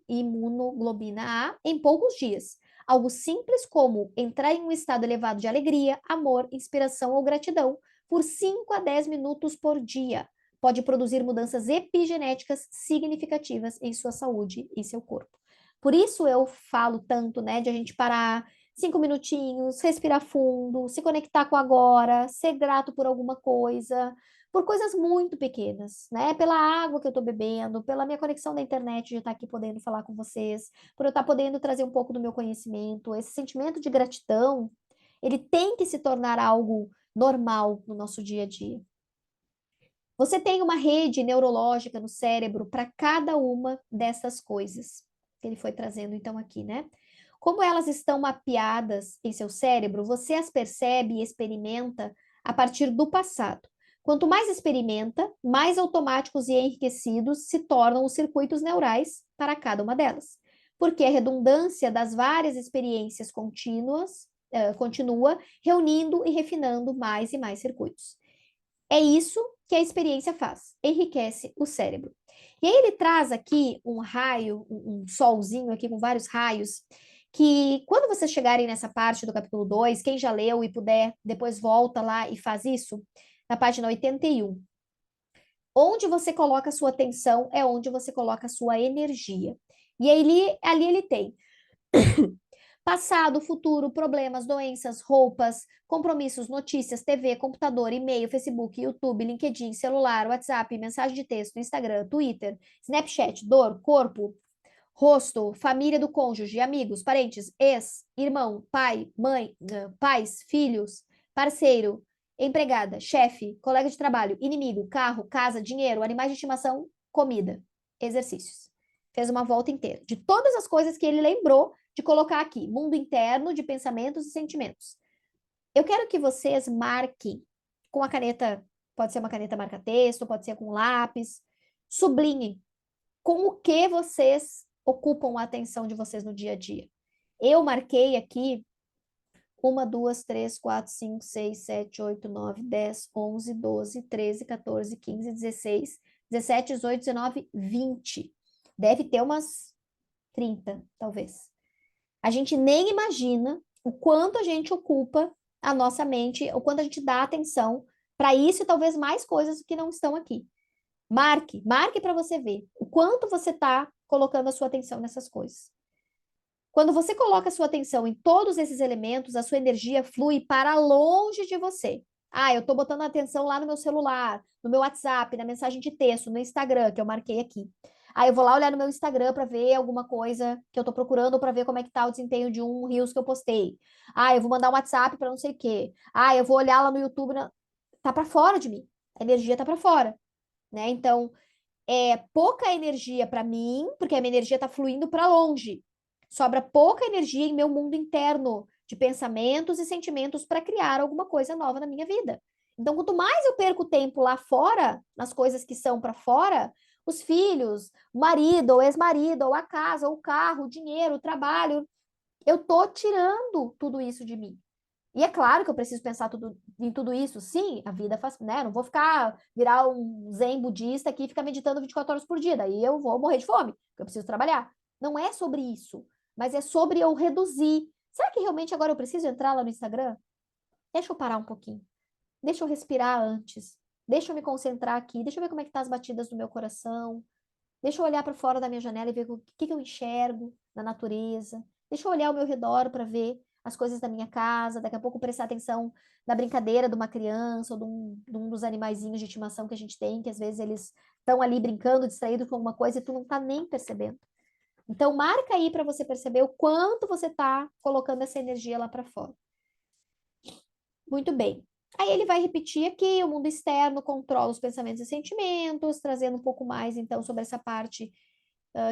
imunoglobina A, em poucos dias. Algo simples como entrar em um estado elevado de alegria, amor, inspiração ou gratidão por 5 a 10 minutos por dia. Pode produzir mudanças epigenéticas significativas em sua saúde e seu corpo. Por isso eu falo tanto, né, de a gente parar 5 minutinhos, respirar fundo, se conectar com o agora, ser grato por alguma coisa, por coisas muito pequenas, né? Pela água que eu estou bebendo, pela minha conexão da internet de estar aqui podendo falar com vocês, por eu estar podendo trazer um pouco do meu conhecimento. Esse sentimento de gratidão, ele tem que se tornar algo normal no nosso dia a dia. Você tem uma rede neurológica no cérebro para cada uma dessas coisas que ele foi trazendo então aqui, né? Como elas estão mapeadas em seu cérebro, você as percebe e experimenta a partir do passado. Quanto mais experimenta, mais automáticos e enriquecidos se tornam os circuitos neurais para cada uma delas. Porque a redundância das várias experiências continua reunindo e refinando mais e mais circuitos. É isso que a experiência faz, enriquece o cérebro. E aí ele traz aqui um raio, um solzinho aqui com vários raios, que quando vocês chegarem nessa parte do capítulo 2, quem já leu e puder, depois volta lá e faz isso, na página 81. Onde você coloca a sua atenção é onde você coloca a sua energia. E aí, ali ele tem passado, futuro, problemas, doenças, roupas, compromissos, notícias, TV, computador, e-mail, Facebook, YouTube, LinkedIn, celular, WhatsApp, mensagem de texto, Instagram, Twitter, Snapchat, dor, corpo, rosto, família do cônjuge, amigos, parentes, ex, irmão, pai, mãe, pais, filhos, parceiro, empregada, chefe, colega de trabalho, inimigo, carro, casa, dinheiro, animais de estimação, comida, exercícios. Fez uma volta inteira de todas as coisas que ele lembrou de colocar aqui, mundo interno de pensamentos e sentimentos. Eu quero que vocês marquem com a caneta, pode ser uma caneta marca-texto, pode ser com lápis, sublinhem com o que vocês ocupam a atenção de vocês no dia a dia. Eu marquei aqui 1, 2, 3, 4, 5, 6, 7, 8, 9, 10, 11, 12, 13, 14, 15, 16, 17, 18, 19, 20. Deve ter umas 30, talvez. A gente nem imagina o quanto a gente ocupa a nossa mente, o quanto a gente dá atenção para isso e talvez mais coisas que não estão aqui. Marque para você ver o quanto você está colocando a sua atenção nessas coisas. Quando você coloca a sua atenção em todos esses elementos, a sua energia flui para longe de você. Ah, eu estou botando atenção lá no meu celular, no meu WhatsApp, na mensagem de texto, no Instagram, que eu marquei aqui. Ah, eu vou lá olhar no meu Instagram para ver alguma coisa que eu estou procurando, para ver como é que tá o desempenho de um Reels que eu postei. Ah, eu vou mandar um WhatsApp para não sei o quê. Ah, eu vou olhar lá no YouTube. Tá para fora de mim. A energia tá para fora, né? Então, é pouca energia para mim, porque a minha energia está fluindo para longe. Sobra pouca energia em meu mundo interno de pensamentos e sentimentos para criar alguma coisa nova na minha vida. Então, quanto mais eu perco tempo lá fora, nas coisas que são para fora, os filhos, o marido, ou ex-marido, ou a casa, ou o carro, o dinheiro, o trabalho, eu tô tirando tudo isso de mim. E é claro que eu preciso pensar em tudo isso. Sim, a vida faz, né? Não vou virar um zen budista aqui e ficar meditando 24 horas por dia. Daí eu vou morrer de fome, porque eu preciso trabalhar. Não é sobre isso, mas é sobre eu reduzir. Será que realmente agora eu preciso entrar lá no Instagram? Deixa eu parar um pouquinho. Deixa eu respirar antes. Deixa eu me concentrar aqui. Deixa eu ver como é que tá as batidas do meu coração. Deixa eu olhar para fora da minha janela e ver o que eu enxergo na natureza. Deixa eu olhar ao meu redor para ver as coisas da minha casa. Daqui a pouco prestar atenção na brincadeira de uma criança ou de um dos animaizinhos de estimação que a gente tem, que às vezes eles estão ali brincando, distraídos com alguma coisa e tu não tá nem percebendo. Então, marca aí para você perceber o quanto você tá colocando essa energia lá para fora. Muito bem. Aí ele vai repetir aqui: o mundo externo controla os pensamentos e sentimentos, trazendo um pouco mais, então, sobre essa parte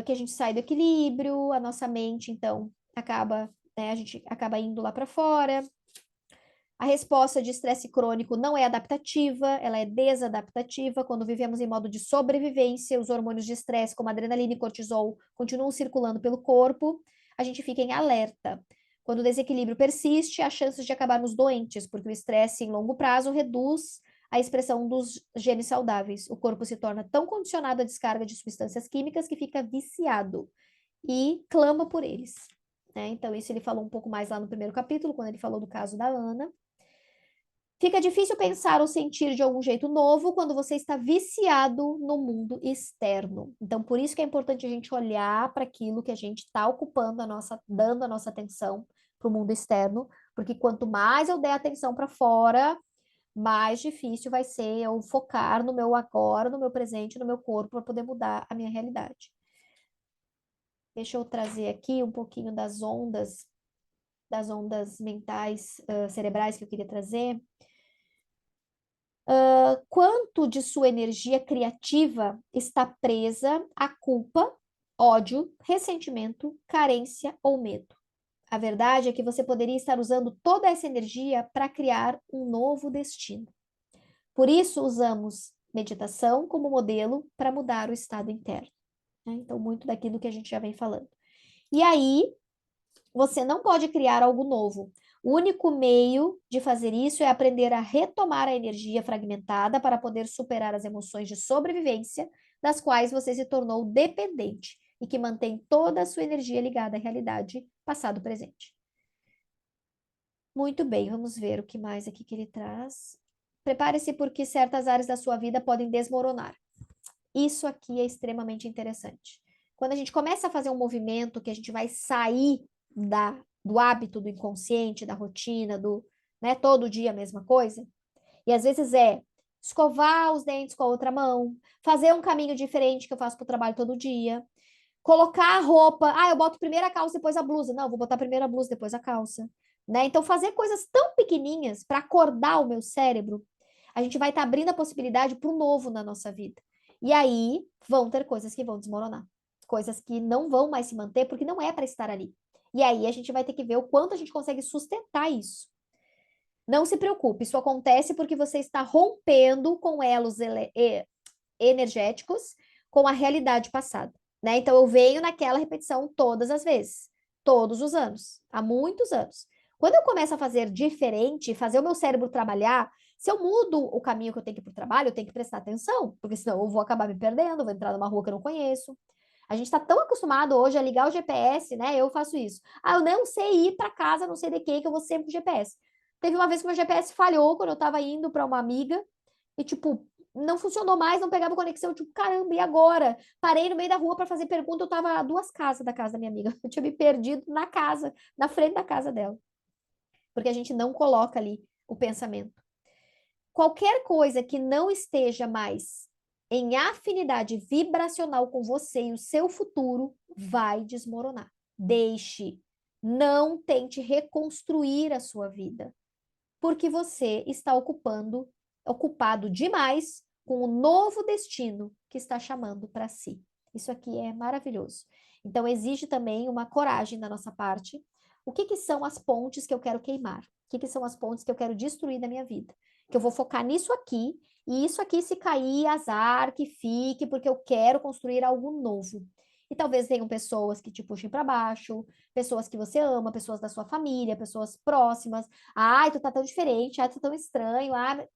que a gente sai do equilíbrio, a nossa mente, então, a gente acaba indo lá para fora. A resposta de estresse crônico não é adaptativa, ela é desadaptativa. Quando vivemos em modo de sobrevivência, os hormônios de estresse, como adrenalina e cortisol, continuam circulando pelo corpo, a gente fica em alerta. Quando o desequilíbrio persiste, há chances de acabarmos doentes, porque o estresse em longo prazo reduz a expressão dos genes saudáveis. O corpo se torna tão condicionado à descarga de substâncias químicas que fica viciado e clama por eles. Né? Então, isso ele falou um pouco mais lá no primeiro capítulo, quando ele falou do caso da Ana. Fica difícil pensar ou sentir de algum jeito novo quando você está viciado no mundo externo. Então, por isso que é importante a gente olhar para aquilo que a gente está ocupando dando a nossa atenção para o mundo externo, porque quanto mais eu der atenção para fora, mais difícil vai ser eu focar no meu agora, no meu presente, no meu corpo, para poder mudar a minha realidade. Deixa eu trazer aqui um pouquinho das ondas mentais, cerebrais que eu queria trazer. Quanto de sua energia criativa está presa à culpa, ódio, ressentimento, carência ou medo? A verdade é que você poderia estar usando toda essa energia para criar um novo destino. Por isso, usamos meditação como modelo para mudar o estado interno. Né? Então, muito daquilo que a gente já vem falando. E aí, você não pode criar algo novo. O único meio de fazer isso é aprender a retomar a energia fragmentada para poder superar as emoções de sobrevivência das quais você se tornou dependente e que mantém toda a sua energia ligada à realidade passado-presente. Muito bem, vamos ver o que mais aqui que ele traz. Prepare-se porque certas áreas da sua vida podem desmoronar. Isso aqui é extremamente interessante. Quando a gente começa a fazer um movimento que a gente vai sair do hábito do inconsciente, da rotina, né, todo dia a mesma coisa, e às vezes é escovar os dentes com a outra mão, fazer um caminho diferente que eu faço para o trabalho todo dia, colocar a roupa, eu boto primeiro a calça, depois a blusa. Não, vou botar primeiro a blusa, depois a calça. Né? Então, fazer coisas tão pequenininhas para acordar o meu cérebro, a gente vai estar abrindo a possibilidade para o novo na nossa vida. E aí vão ter coisas que vão desmoronar, coisas que não vão mais se manter porque não é para estar ali. E aí a gente vai ter que ver o quanto a gente consegue sustentar isso. Não se preocupe, isso acontece porque você está rompendo com elos energéticos com a realidade passada. Né? Então eu venho naquela repetição todas as vezes, todos os anos, há muitos anos. Quando eu começo a fazer diferente, fazer o meu cérebro trabalhar, se eu mudo o caminho que eu tenho que ir para o trabalho, eu tenho que prestar atenção, porque senão eu vou acabar me perdendo, vou entrar numa rua que eu não conheço. A gente está tão acostumado hoje a ligar o GPS, né? Eu faço isso. Eu não sei ir para casa, não sei de que eu vou sempre com o GPS. Teve uma vez que meu GPS falhou quando eu estava indo para uma amiga e, tipo, não funcionou mais, não pegava conexão, tipo, caramba, e agora? Parei no meio da rua para fazer pergunta, eu tava a 2 casas da casa da minha amiga. Eu tinha me perdido na casa, na frente da casa dela. Porque a gente não coloca ali o pensamento. Qualquer coisa que não esteja mais em afinidade vibracional com você e o seu futuro vai desmoronar. Deixe, não tente reconstruir a sua vida, porque você está ocupado demais com o novo destino que está chamando para si. Isso aqui é maravilhoso. Então, exige também uma coragem da nossa parte. O que são as pontes que eu quero queimar? O que são as pontes que eu quero destruir da minha vida? Que eu vou focar nisso aqui, e isso aqui, se cair, azar, que fique, porque eu quero construir algo novo. E talvez tenham pessoas que te puxem para baixo, pessoas que você ama, pessoas da sua família, pessoas próximas. Ai, tu tá tão diferente, ai, tu tá tão estranho, ai,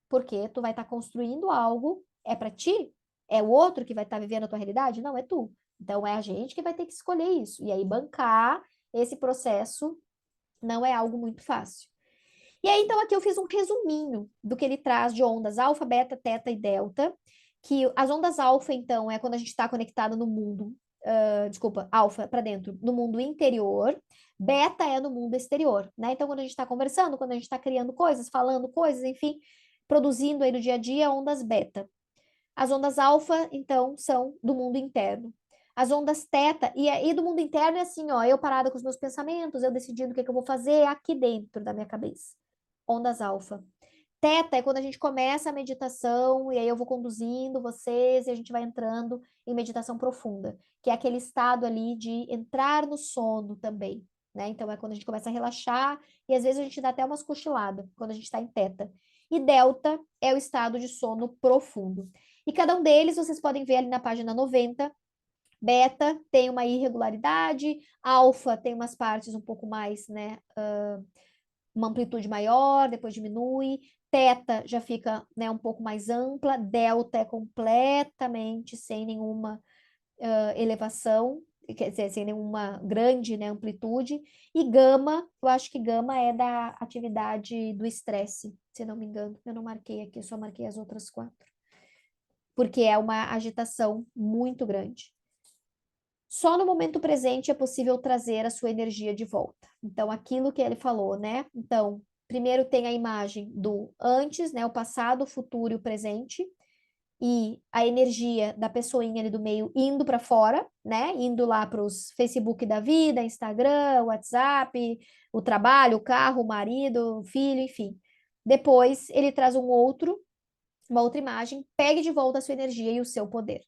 porque tu vai estar construindo algo, é para ti? É o outro que vai estar vivendo a tua realidade? Não, é tu. Então é a gente que vai ter que escolher isso. E aí bancar esse processo não é algo muito fácil. E aí, então, aqui eu fiz um resuminho do que ele traz de ondas alfa, beta, teta e delta, que as ondas alfa, então, é quando a gente está conectado no mundo, desculpa, alfa para dentro, no mundo interior, beta é no mundo exterior, né? Então, quando a gente está conversando, quando a gente está criando coisas, falando coisas, enfim, produzindo aí no dia a dia, ondas beta. As ondas alfa, então, são do mundo interno. As ondas teta, e aí do mundo interno é assim, ó, eu parada com os meus pensamentos, eu decidindo o que, que eu vou fazer aqui dentro da minha cabeça. Ondas alfa. Teta é quando a gente começa a meditação, e aí eu vou conduzindo vocês, e a gente vai entrando em meditação profunda, que é aquele estado ali de entrar no sono também, né? Então é quando a gente começa a relaxar, e às vezes a gente dá até umas cochiladas, quando a gente está em teta. E delta é o estado de sono profundo. E cada um deles vocês podem ver ali na página 90. Beta tem uma irregularidade, alfa tem umas partes um pouco mais, né, uma amplitude maior, depois diminui, teta já fica, né, um pouco mais ampla, delta é completamente sem nenhuma elevação, quer dizer, sem nenhuma grande, né, amplitude, e gama, eu acho que gama é da atividade do estresse, se não me engano, eu não marquei aqui, eu só marquei as outras 4, porque é uma agitação muito grande. Só no momento presente é possível trazer a sua energia de volta. Então, aquilo que ele falou, né? Então, primeiro tem a imagem do antes, né? O passado, o futuro e o presente. E a energia da pessoinha ali do meio indo para fora, né? Indo lá para os Facebook da vida, Instagram, WhatsApp, o trabalho, o carro, o marido, o filho, enfim. Depois ele traz uma outra imagem, pegue de volta a sua energia e o seu poder.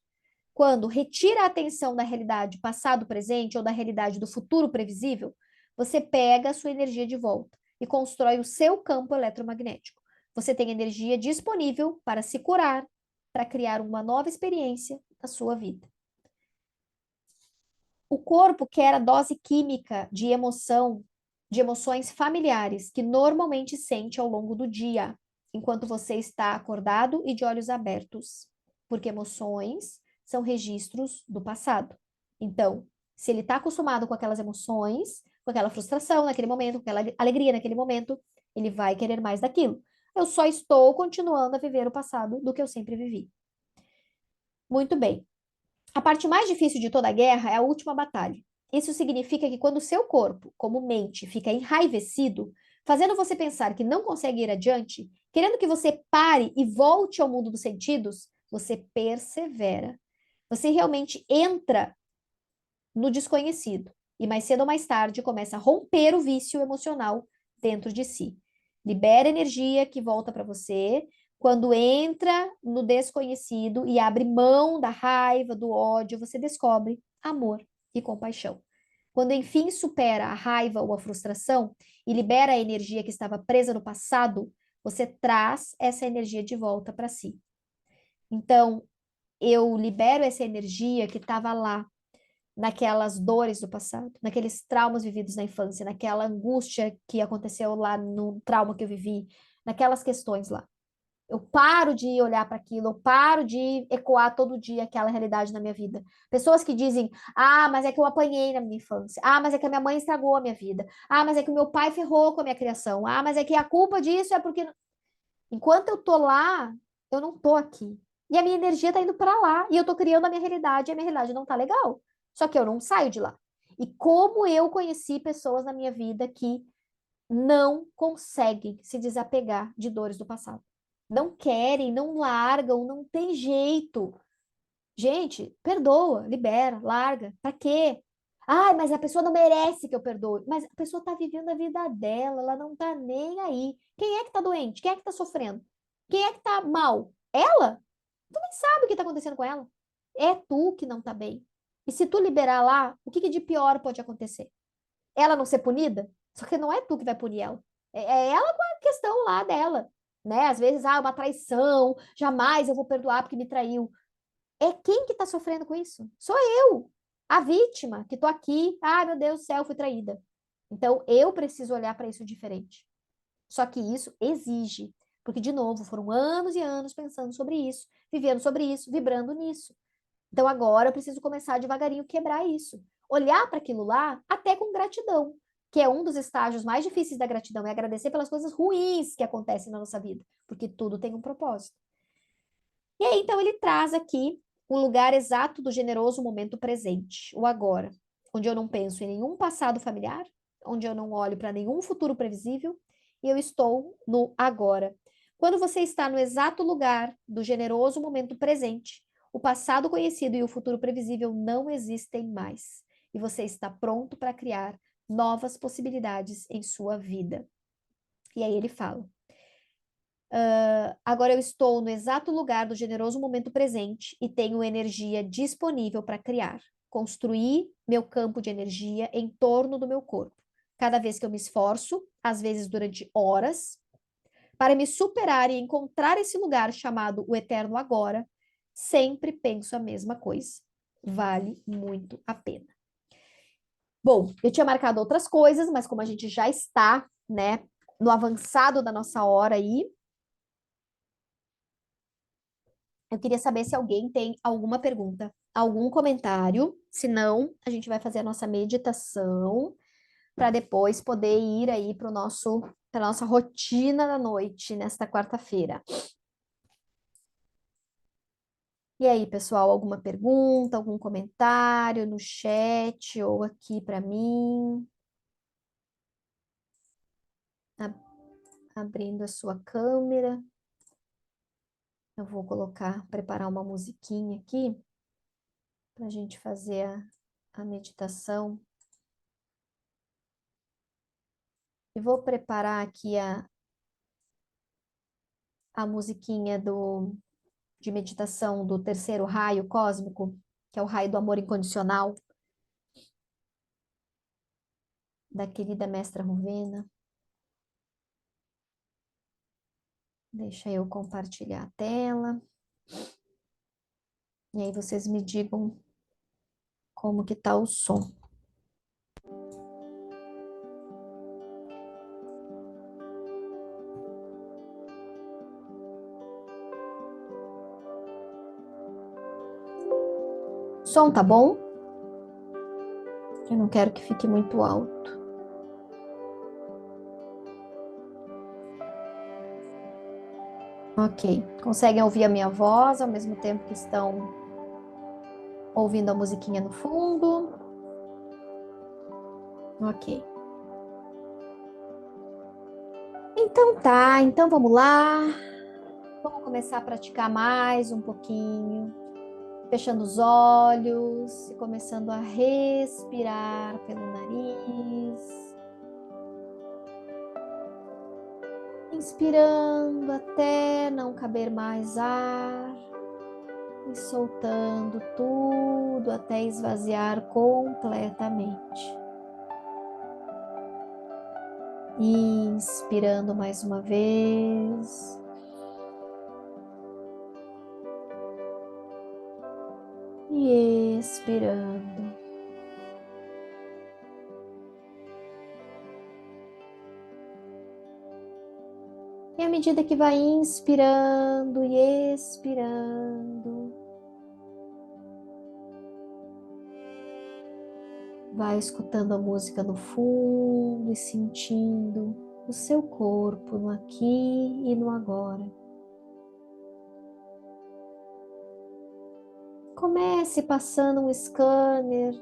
Quando retira a atenção da realidade passado, presente ou da realidade do futuro previsível, você pega a sua energia de volta e constrói o seu campo eletromagnético. Você tem energia disponível para se curar, para criar uma nova experiência na sua vida. O corpo quer a dose química de emoção, de emoções familiares que normalmente sente ao longo do dia, enquanto você está acordado e de olhos abertos, porque emoções são registros do passado. Então, se ele está acostumado com aquelas emoções, com aquela frustração naquele momento, com aquela alegria naquele momento, ele vai querer mais daquilo. Eu só estou continuando a viver o passado do que eu sempre vivi. Muito bem. A parte mais difícil de toda a guerra é a última batalha. Isso significa que quando o seu corpo, como mente, fica enraivecido, fazendo você pensar que não consegue ir adiante, querendo que você pare e volte ao mundo dos sentidos, você persevera. Você realmente entra no desconhecido e mais cedo ou mais tarde começa a romper o vício emocional dentro de si. Libera energia que volta para você quando entra no desconhecido e abre mão da raiva, do ódio, você descobre amor e compaixão. Quando enfim supera a raiva ou a frustração e libera a energia que estava presa no passado, você traz essa energia de volta para si. Então, eu libero essa energia que estava lá, naquelas dores do passado, naqueles traumas vividos na infância, naquela angústia que aconteceu lá no trauma que eu vivi, naquelas questões lá. Eu paro de olhar para aquilo, eu paro de ecoar todo dia aquela realidade na minha vida. Pessoas que dizem: ah, mas é que eu apanhei na minha infância. Ah, mas é que a minha mãe estragou a minha vida. Ah, mas é que o meu pai ferrou com a minha criação. Ah, mas é que a culpa disso é porque. Enquanto eu tô lá, eu não tô aqui. E a minha energia tá indo para lá. E eu tô criando a minha realidade e a minha realidade não tá legal. Só que eu não saio de lá. E como eu conheci pessoas na minha vida que não conseguem se desapegar de dores do passado. Não querem, não largam, não tem jeito. Gente, perdoa, libera, larga. Pra quê? Ai, mas a pessoa não merece que eu perdoe. Mas a pessoa tá vivendo a vida dela, ela não tá nem aí. Quem é que tá doente? Quem é que tá sofrendo? Quem é que tá mal? Ela? Tu nem sabe o que tá acontecendo com ela. É tu que não tá bem. E se tu liberar lá, o que que de pior pode acontecer? Ela não ser punida? Só que não é tu que vai punir ela. É ela com a questão lá dela, né? Às vezes, uma traição, jamais eu vou perdoar porque me traiu. É quem que tá sofrendo com isso? Sou eu. a vítima, que tô aqui, ah, meu Deus do céu, fui traída. Então, eu preciso olhar para isso diferente. Só que isso exige, porque, de novo, foram anos e anos pensando sobre isso, vivendo sobre isso, vibrando nisso. Então, agora eu preciso começar devagarinho quebrar isso. Olhar para aquilo lá até com gratidão, que é um dos estágios mais difíceis da gratidão, é agradecer pelas coisas ruins que acontecem na nossa vida, porque tudo tem um propósito. E aí, então, ele traz aqui o lugar exato do generoso momento presente, o agora, onde eu não penso em nenhum passado familiar, onde eu não olho para nenhum futuro previsível, e eu estou no agora. Quando você está no exato lugar do generoso momento presente, o passado conhecido e o futuro previsível não existem mais, e você está pronto para criar novas possibilidades em sua vida. E aí ele fala: agora eu estou no exato lugar do generoso momento presente e tenho energia disponível para criar, construir meu campo de energia em torno do meu corpo. Cada vez que eu me esforço, às vezes durante horas, para me superar e encontrar esse lugar chamado o eterno agora, sempre penso a mesma coisa. Vale muito a pena. Bom, eu tinha marcado outras coisas, mas como a gente já está, né, no avançado da nossa hora aí, eu queria saber se alguém tem alguma pergunta, algum comentário. Se não, a gente vai fazer a nossa meditação para depois poder ir aí para nossa rotina da noite nesta quarta-feira. E aí, pessoal, alguma pergunta, algum comentário no chat ou aqui para mim? A- Abrindo a sua câmera. Eu vou preparar uma musiquinha aqui para a gente fazer a meditação. E vou preparar aqui a musiquinha de meditação do terceiro raio cósmico, que é o raio do amor incondicional, da querida mestra Ruvena. Deixa eu compartilhar a tela. E aí vocês me digam como que tá o som. Som tá bom? Eu não quero que fique muito alto. Ok. Conseguem ouvir a minha voz ao mesmo tempo que estão ouvindo a musiquinha no fundo? Ok. Então tá, então vamos lá. Vamos começar a praticar mais um pouquinho. Fechando os olhos e começando a respirar pelo nariz. Inspirando até não caber mais ar e soltando tudo até esvaziar completamente. Inspirando mais uma vez. E expirando. E à medida que vai inspirando e expirando, vai escutando a música no fundo e sentindo o seu corpo no aqui e no agora. Comece passando um scanner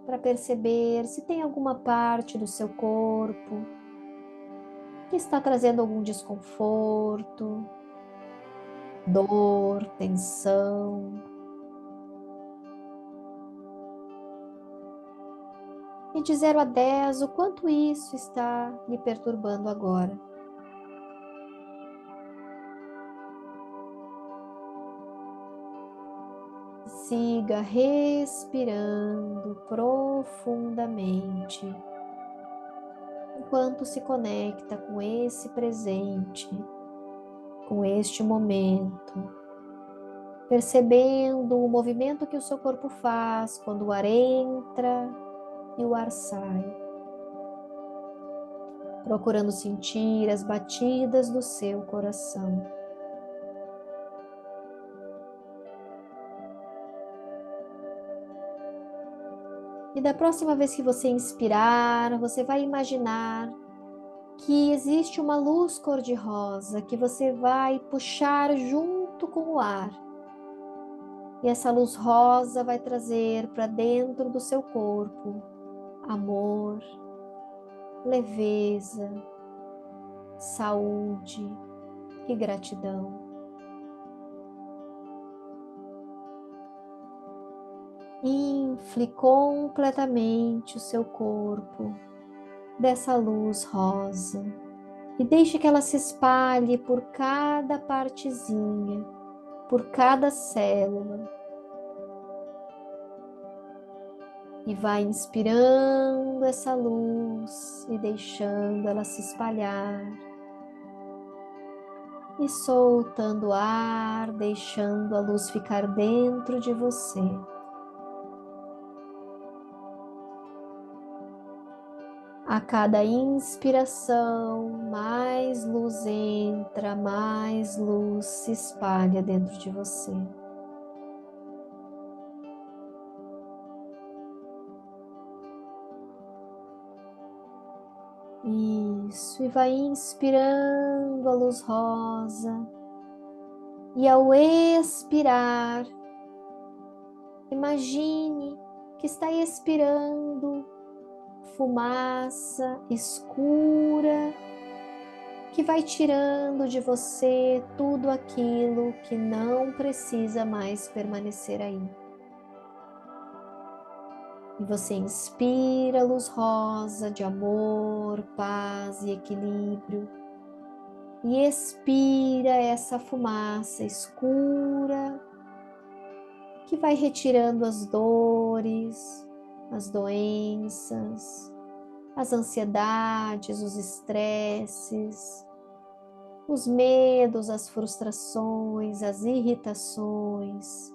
para perceber se tem alguma parte do seu corpo que está trazendo algum desconforto, dor, tensão. E de 0 a 10, o quanto isso está me perturbando agora. Siga respirando profundamente, enquanto se conecta com esse presente, com este momento. percebendo o movimento que o seu corpo faz quando o ar entra e o ar sai, procurando sentir as batidas do seu coração. E da próxima vez que você inspirar, você vai imaginar que existe uma luz cor-de-rosa que você vai puxar junto com o ar. E essa luz rosa vai trazer para dentro do seu corpo amor, leveza, saúde e gratidão. Infle completamente o seu corpo dessa luz rosa e deixe que ela se espalhe por cada partezinha, por cada célula. E vai inspirando essa luz e deixando ela se espalhar. E soltando o ar, deixando a luz ficar dentro de você. A cada inspiração, mais luz entra, mais luz se espalha dentro de você. Isso, e vai inspirando a luz rosa. E ao expirar, imagine que está expirando fumaça escura que vai tirando de você tudo aquilo que não precisa mais permanecer aí. E você inspira a luz rosa de amor, paz e equilíbrio. E expira essa fumaça escura que vai retirando as dores, as doenças, as ansiedades, os estresses, os medos, as frustrações, as irritações,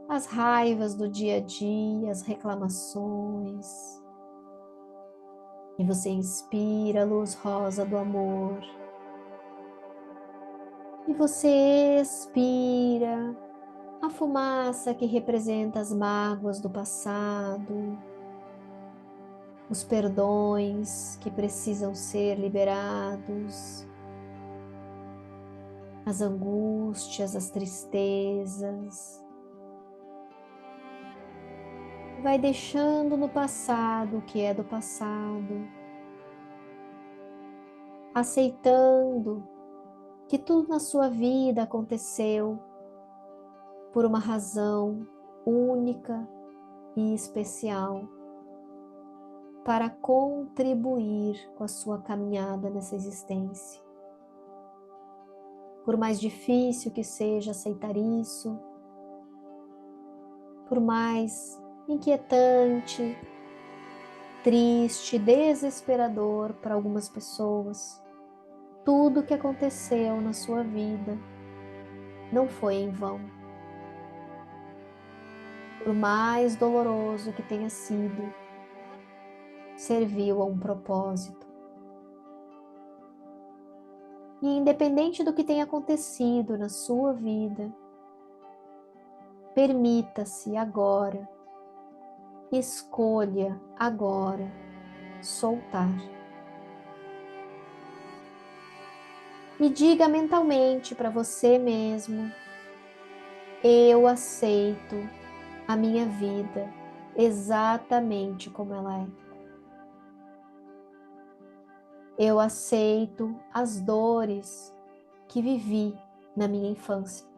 as raivas do dia a dia, as reclamações. E você inspira a luz rosa do amor. E você expira a fumaça que representa as mágoas do passado, os perdões que precisam ser liberados, as angústias, as tristezas. Vai deixando no passado o que é do passado, aceitando que tudo na sua vida aconteceu por uma razão única e especial para contribuir com a sua caminhada nessa existência. Por mais difícil que seja aceitar isso, por mais inquietante, triste, desesperador para algumas pessoas, tudo que aconteceu na sua vida não foi em vão. Por mais doloroso que tenha sido, serviu a um propósito. E independente do que tenha acontecido na sua vida, permita-se agora, escolha agora soltar. E diga mentalmente para você mesmo: eu aceito a minha vida exatamente como ela é. Eu aceito as dores que vivi na minha infância.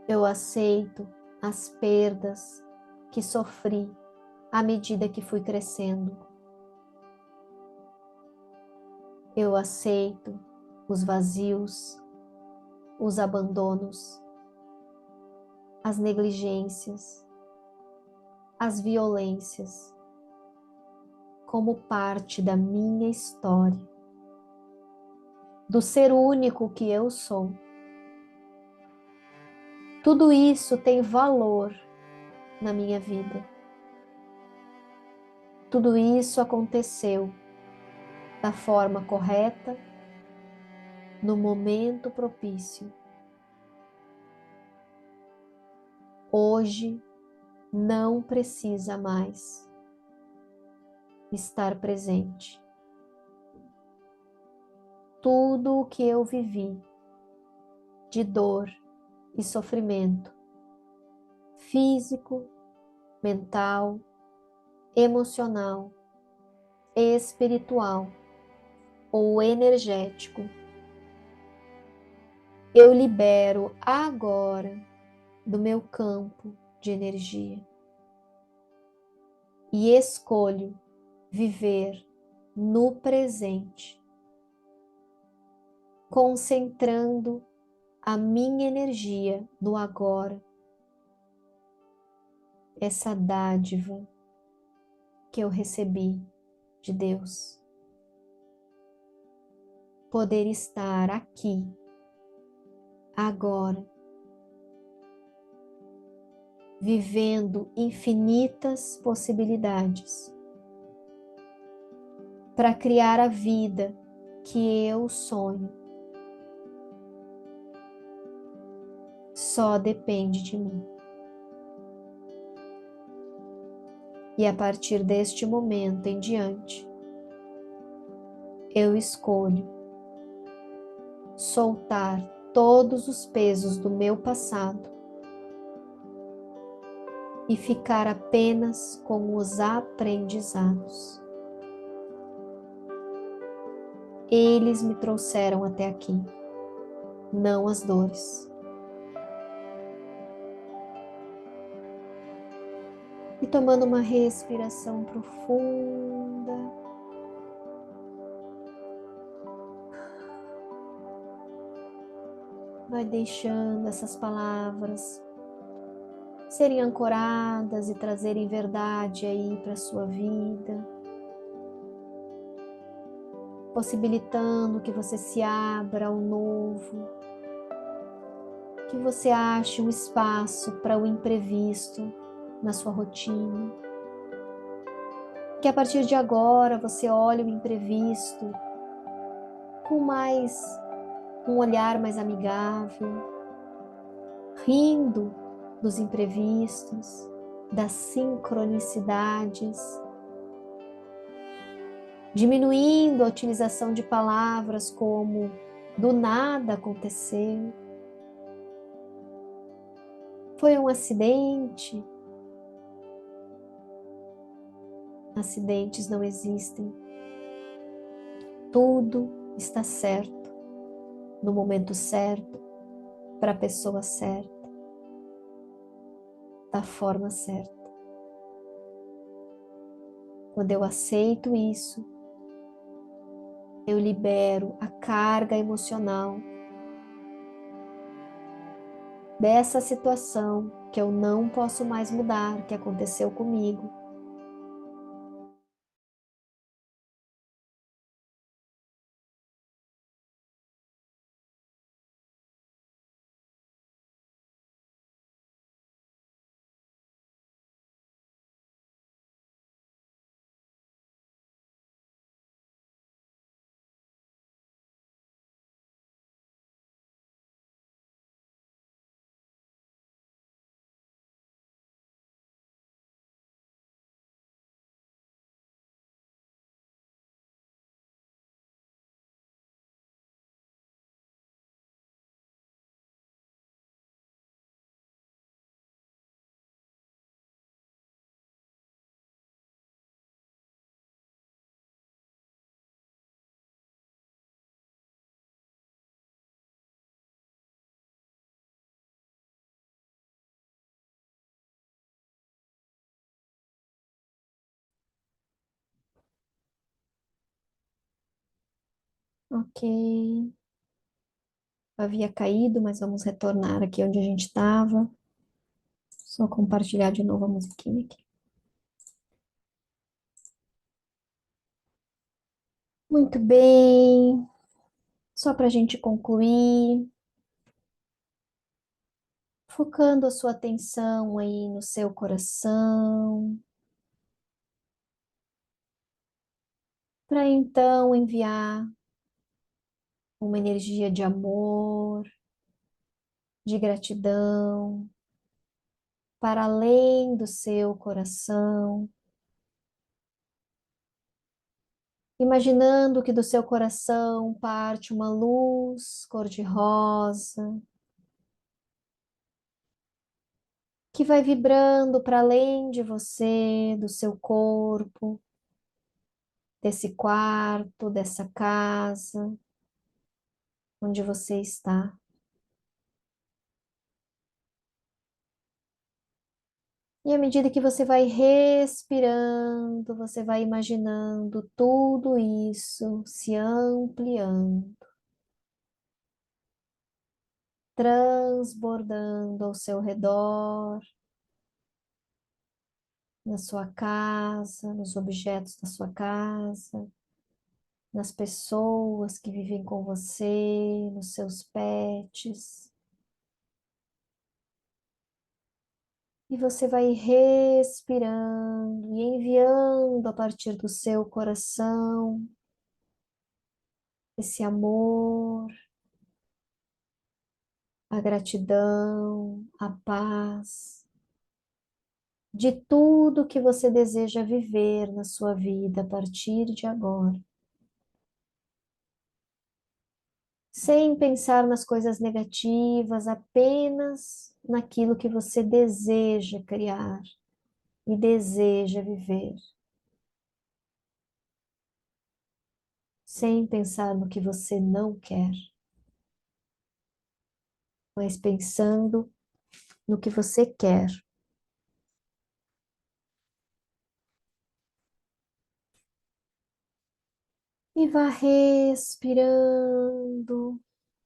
Eu aceito as perdas que sofri à medida que fui crescendo. Eu aceito os vazios, os abandonos, as negligências, as violências, como parte da minha história, do ser único que eu sou. Tudo isso tem valor na minha vida. Tudo isso aconteceu da forma correta, no momento propício. Hoje não precisa mais estar presente. Tudo o que eu vivi de dor e sofrimento físico, mental, emocional, espiritual ou energético, eu libero agora do meu campo de energia e escolho viver no presente, concentrando a minha energia no agora, essa dádiva que eu recebi de Deus. Poder estar aqui, agora, vivendo infinitas possibilidades para criar a vida que eu sonho. Só depende de mim. E a partir deste momento em diante, eu escolho soltar todos os pesos do meu passado e ficar apenas com os aprendizados. Eles me trouxeram até aqui, não as dores. E tomando uma respiração profunda, vai deixando essas palavras serem ancoradas e trazerem verdade aí para a sua vida, possibilitando que você se abra ao novo, que você ache um espaço para o imprevisto na sua rotina, que a partir de agora você olhe o imprevisto com um olhar mais amigável, rindo dos imprevistos, das sincronicidades, diminuindo a utilização de palavras como do nada aconteceu, foi um acidente. Acidentes não existem. Tudo está certo, no momento certo, para a pessoa certa, da forma certa. Quando eu aceito isso, eu libero a carga emocional dessa situação que eu não posso mais mudar, que aconteceu comigo. Ok. Havia caído, mas vamos retornar aqui onde a gente estava. Só compartilhar de novo a musiquinha aqui. Muito bem. Só para a gente concluir, focando a sua atenção aí no seu coração, para então enviar uma energia de amor, de gratidão, para além do seu coração, imaginando que do seu coração parte uma luz cor-de-rosa, que vai vibrando para além de você, do seu corpo, desse quarto, dessa casa onde você está. E à medida que você vai respirando, você vai imaginando tudo isso se ampliando, transbordando ao seu redor, na sua casa, nos objetos da sua casa, nas pessoas que vivem com você, nos seus pets. E você vai respirando e enviando a partir do seu coração esse amor, a gratidão, a paz de tudo que você deseja viver na sua vida a partir de agora. Sem pensar nas coisas negativas, apenas naquilo que você deseja criar e deseja viver. Sem pensar no que você não quer, mas pensando no que você quer. E vá respirando,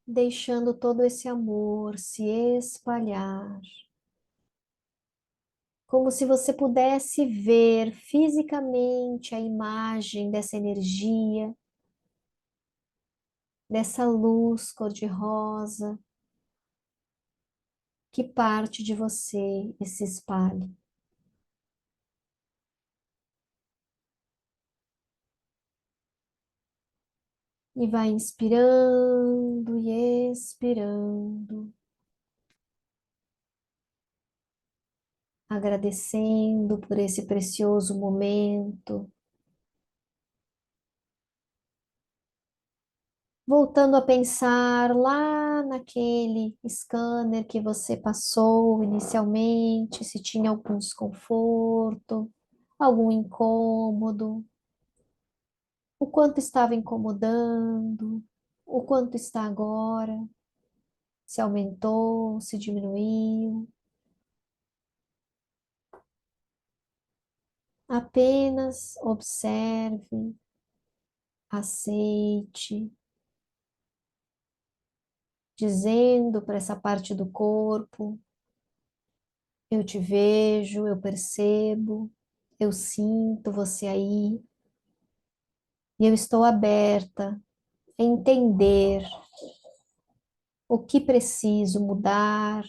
deixando todo esse amor se espalhar. Como se você pudesse ver fisicamente a imagem dessa energia, dessa luz cor-de-rosa que parte de você e se espalha. E vai inspirando e expirando, agradecendo por esse precioso momento, voltando a pensar lá naquele scanner que você passou inicialmente, se tinha algum desconforto, algum incômodo, o quanto estava incomodando, o quanto está agora, se aumentou, se diminuiu. Apenas observe, aceite, dizendo para essa parte do corpo: eu te vejo, eu percebo, eu sinto você aí, e eu estou aberta a entender o que preciso mudar,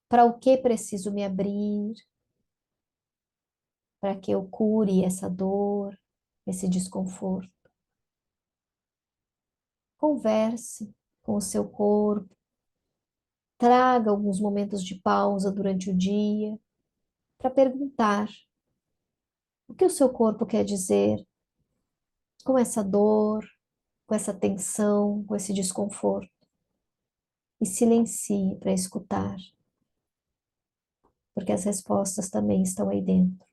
para o que preciso me abrir, para que eu cure essa dor, esse desconforto. Converse com o seu corpo, traga alguns momentos de pausa durante o dia para perguntar o que o seu corpo quer dizer com essa dor, com essa tensão, com esse desconforto. E silencie para escutar, porque as respostas também estão aí dentro.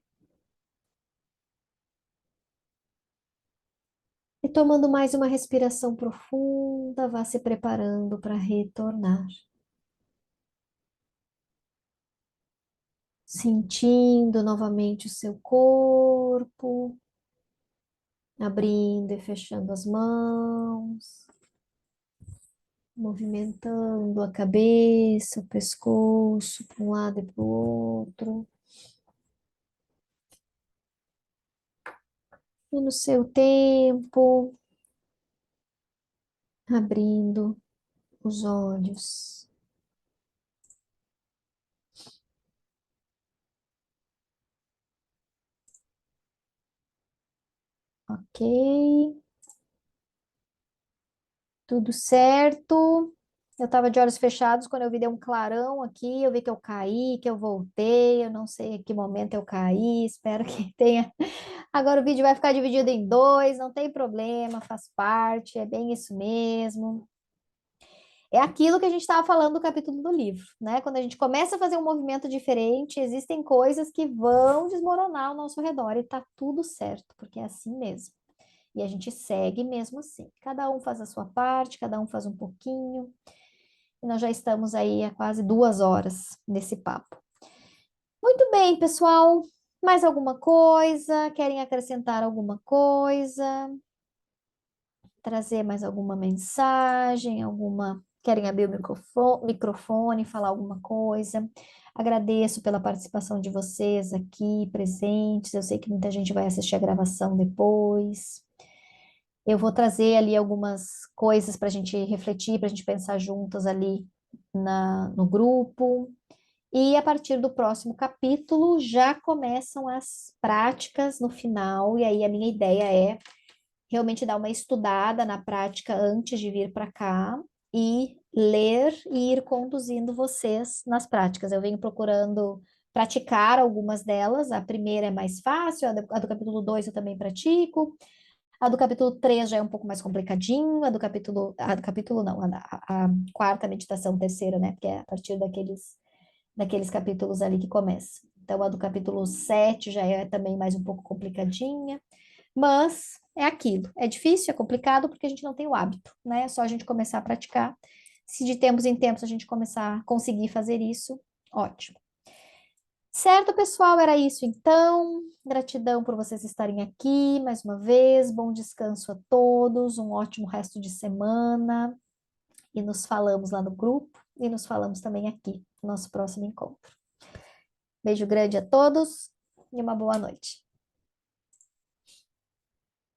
E tomando mais uma respiração profunda, vá se preparando para retornar. Sentindo novamente o seu corpo, abrindo e fechando as mãos, movimentando a cabeça, o pescoço para um lado e para o outro. E no seu tempo, abrindo os olhos. Ok. Tudo certo. Eu estava de olhos fechados quando eu vi deu um clarão aqui, eu vi que eu caí, que eu voltei, eu não sei em que momento eu caí, espero que tenha. Agora o vídeo vai ficar dividido em dois, não tem problema, faz parte, é bem isso mesmo. É aquilo que a gente estava falando do capítulo do livro, né? Quando a gente começa a fazer um movimento diferente, existem coisas que vão desmoronar ao nosso redor e tá tudo certo, porque é assim mesmo. E a gente segue mesmo assim. Cada um faz a sua parte, cada um faz um pouquinho. E nós já estamos aí há quase 2 horas nesse papo. Muito bem, pessoal. Mais alguma coisa? Querem acrescentar alguma coisa? Trazer mais alguma mensagem? Querem abrir o microfone, falar alguma coisa? Agradeço pela participação de vocês aqui presentes. Eu sei que muita gente vai assistir a gravação depois. Eu vou trazer ali algumas coisas para a gente refletir, para a gente pensar juntas ali no grupo. E a partir do próximo capítulo já começam as práticas no final, e aí a minha ideia é realmente dar uma estudada na prática antes de vir para cá e ler e ir conduzindo vocês nas práticas. Eu venho procurando praticar algumas delas, a primeira é mais fácil, a do capítulo 2 eu também pratico, a do capítulo 3 já é um pouco mais complicadinho, a do capítulo não, a quarta meditação, terceira, né? Porque é a partir daqueles capítulos ali que começa. Então, a do capítulo 7 já é também mais um pouco complicadinha, mas é aquilo. É difícil, é complicado, porque a gente não tem o hábito, né? É só a gente começar a praticar. Se de tempos em tempos a gente começar a conseguir fazer isso, ótimo. Certo, pessoal, era isso então. Gratidão por vocês estarem aqui mais uma vez. Bom descanso a todos, um ótimo resto de semana. E nos falamos lá no grupo e nos falamos também aqui no nosso próximo encontro. Beijo grande a todos e uma boa noite.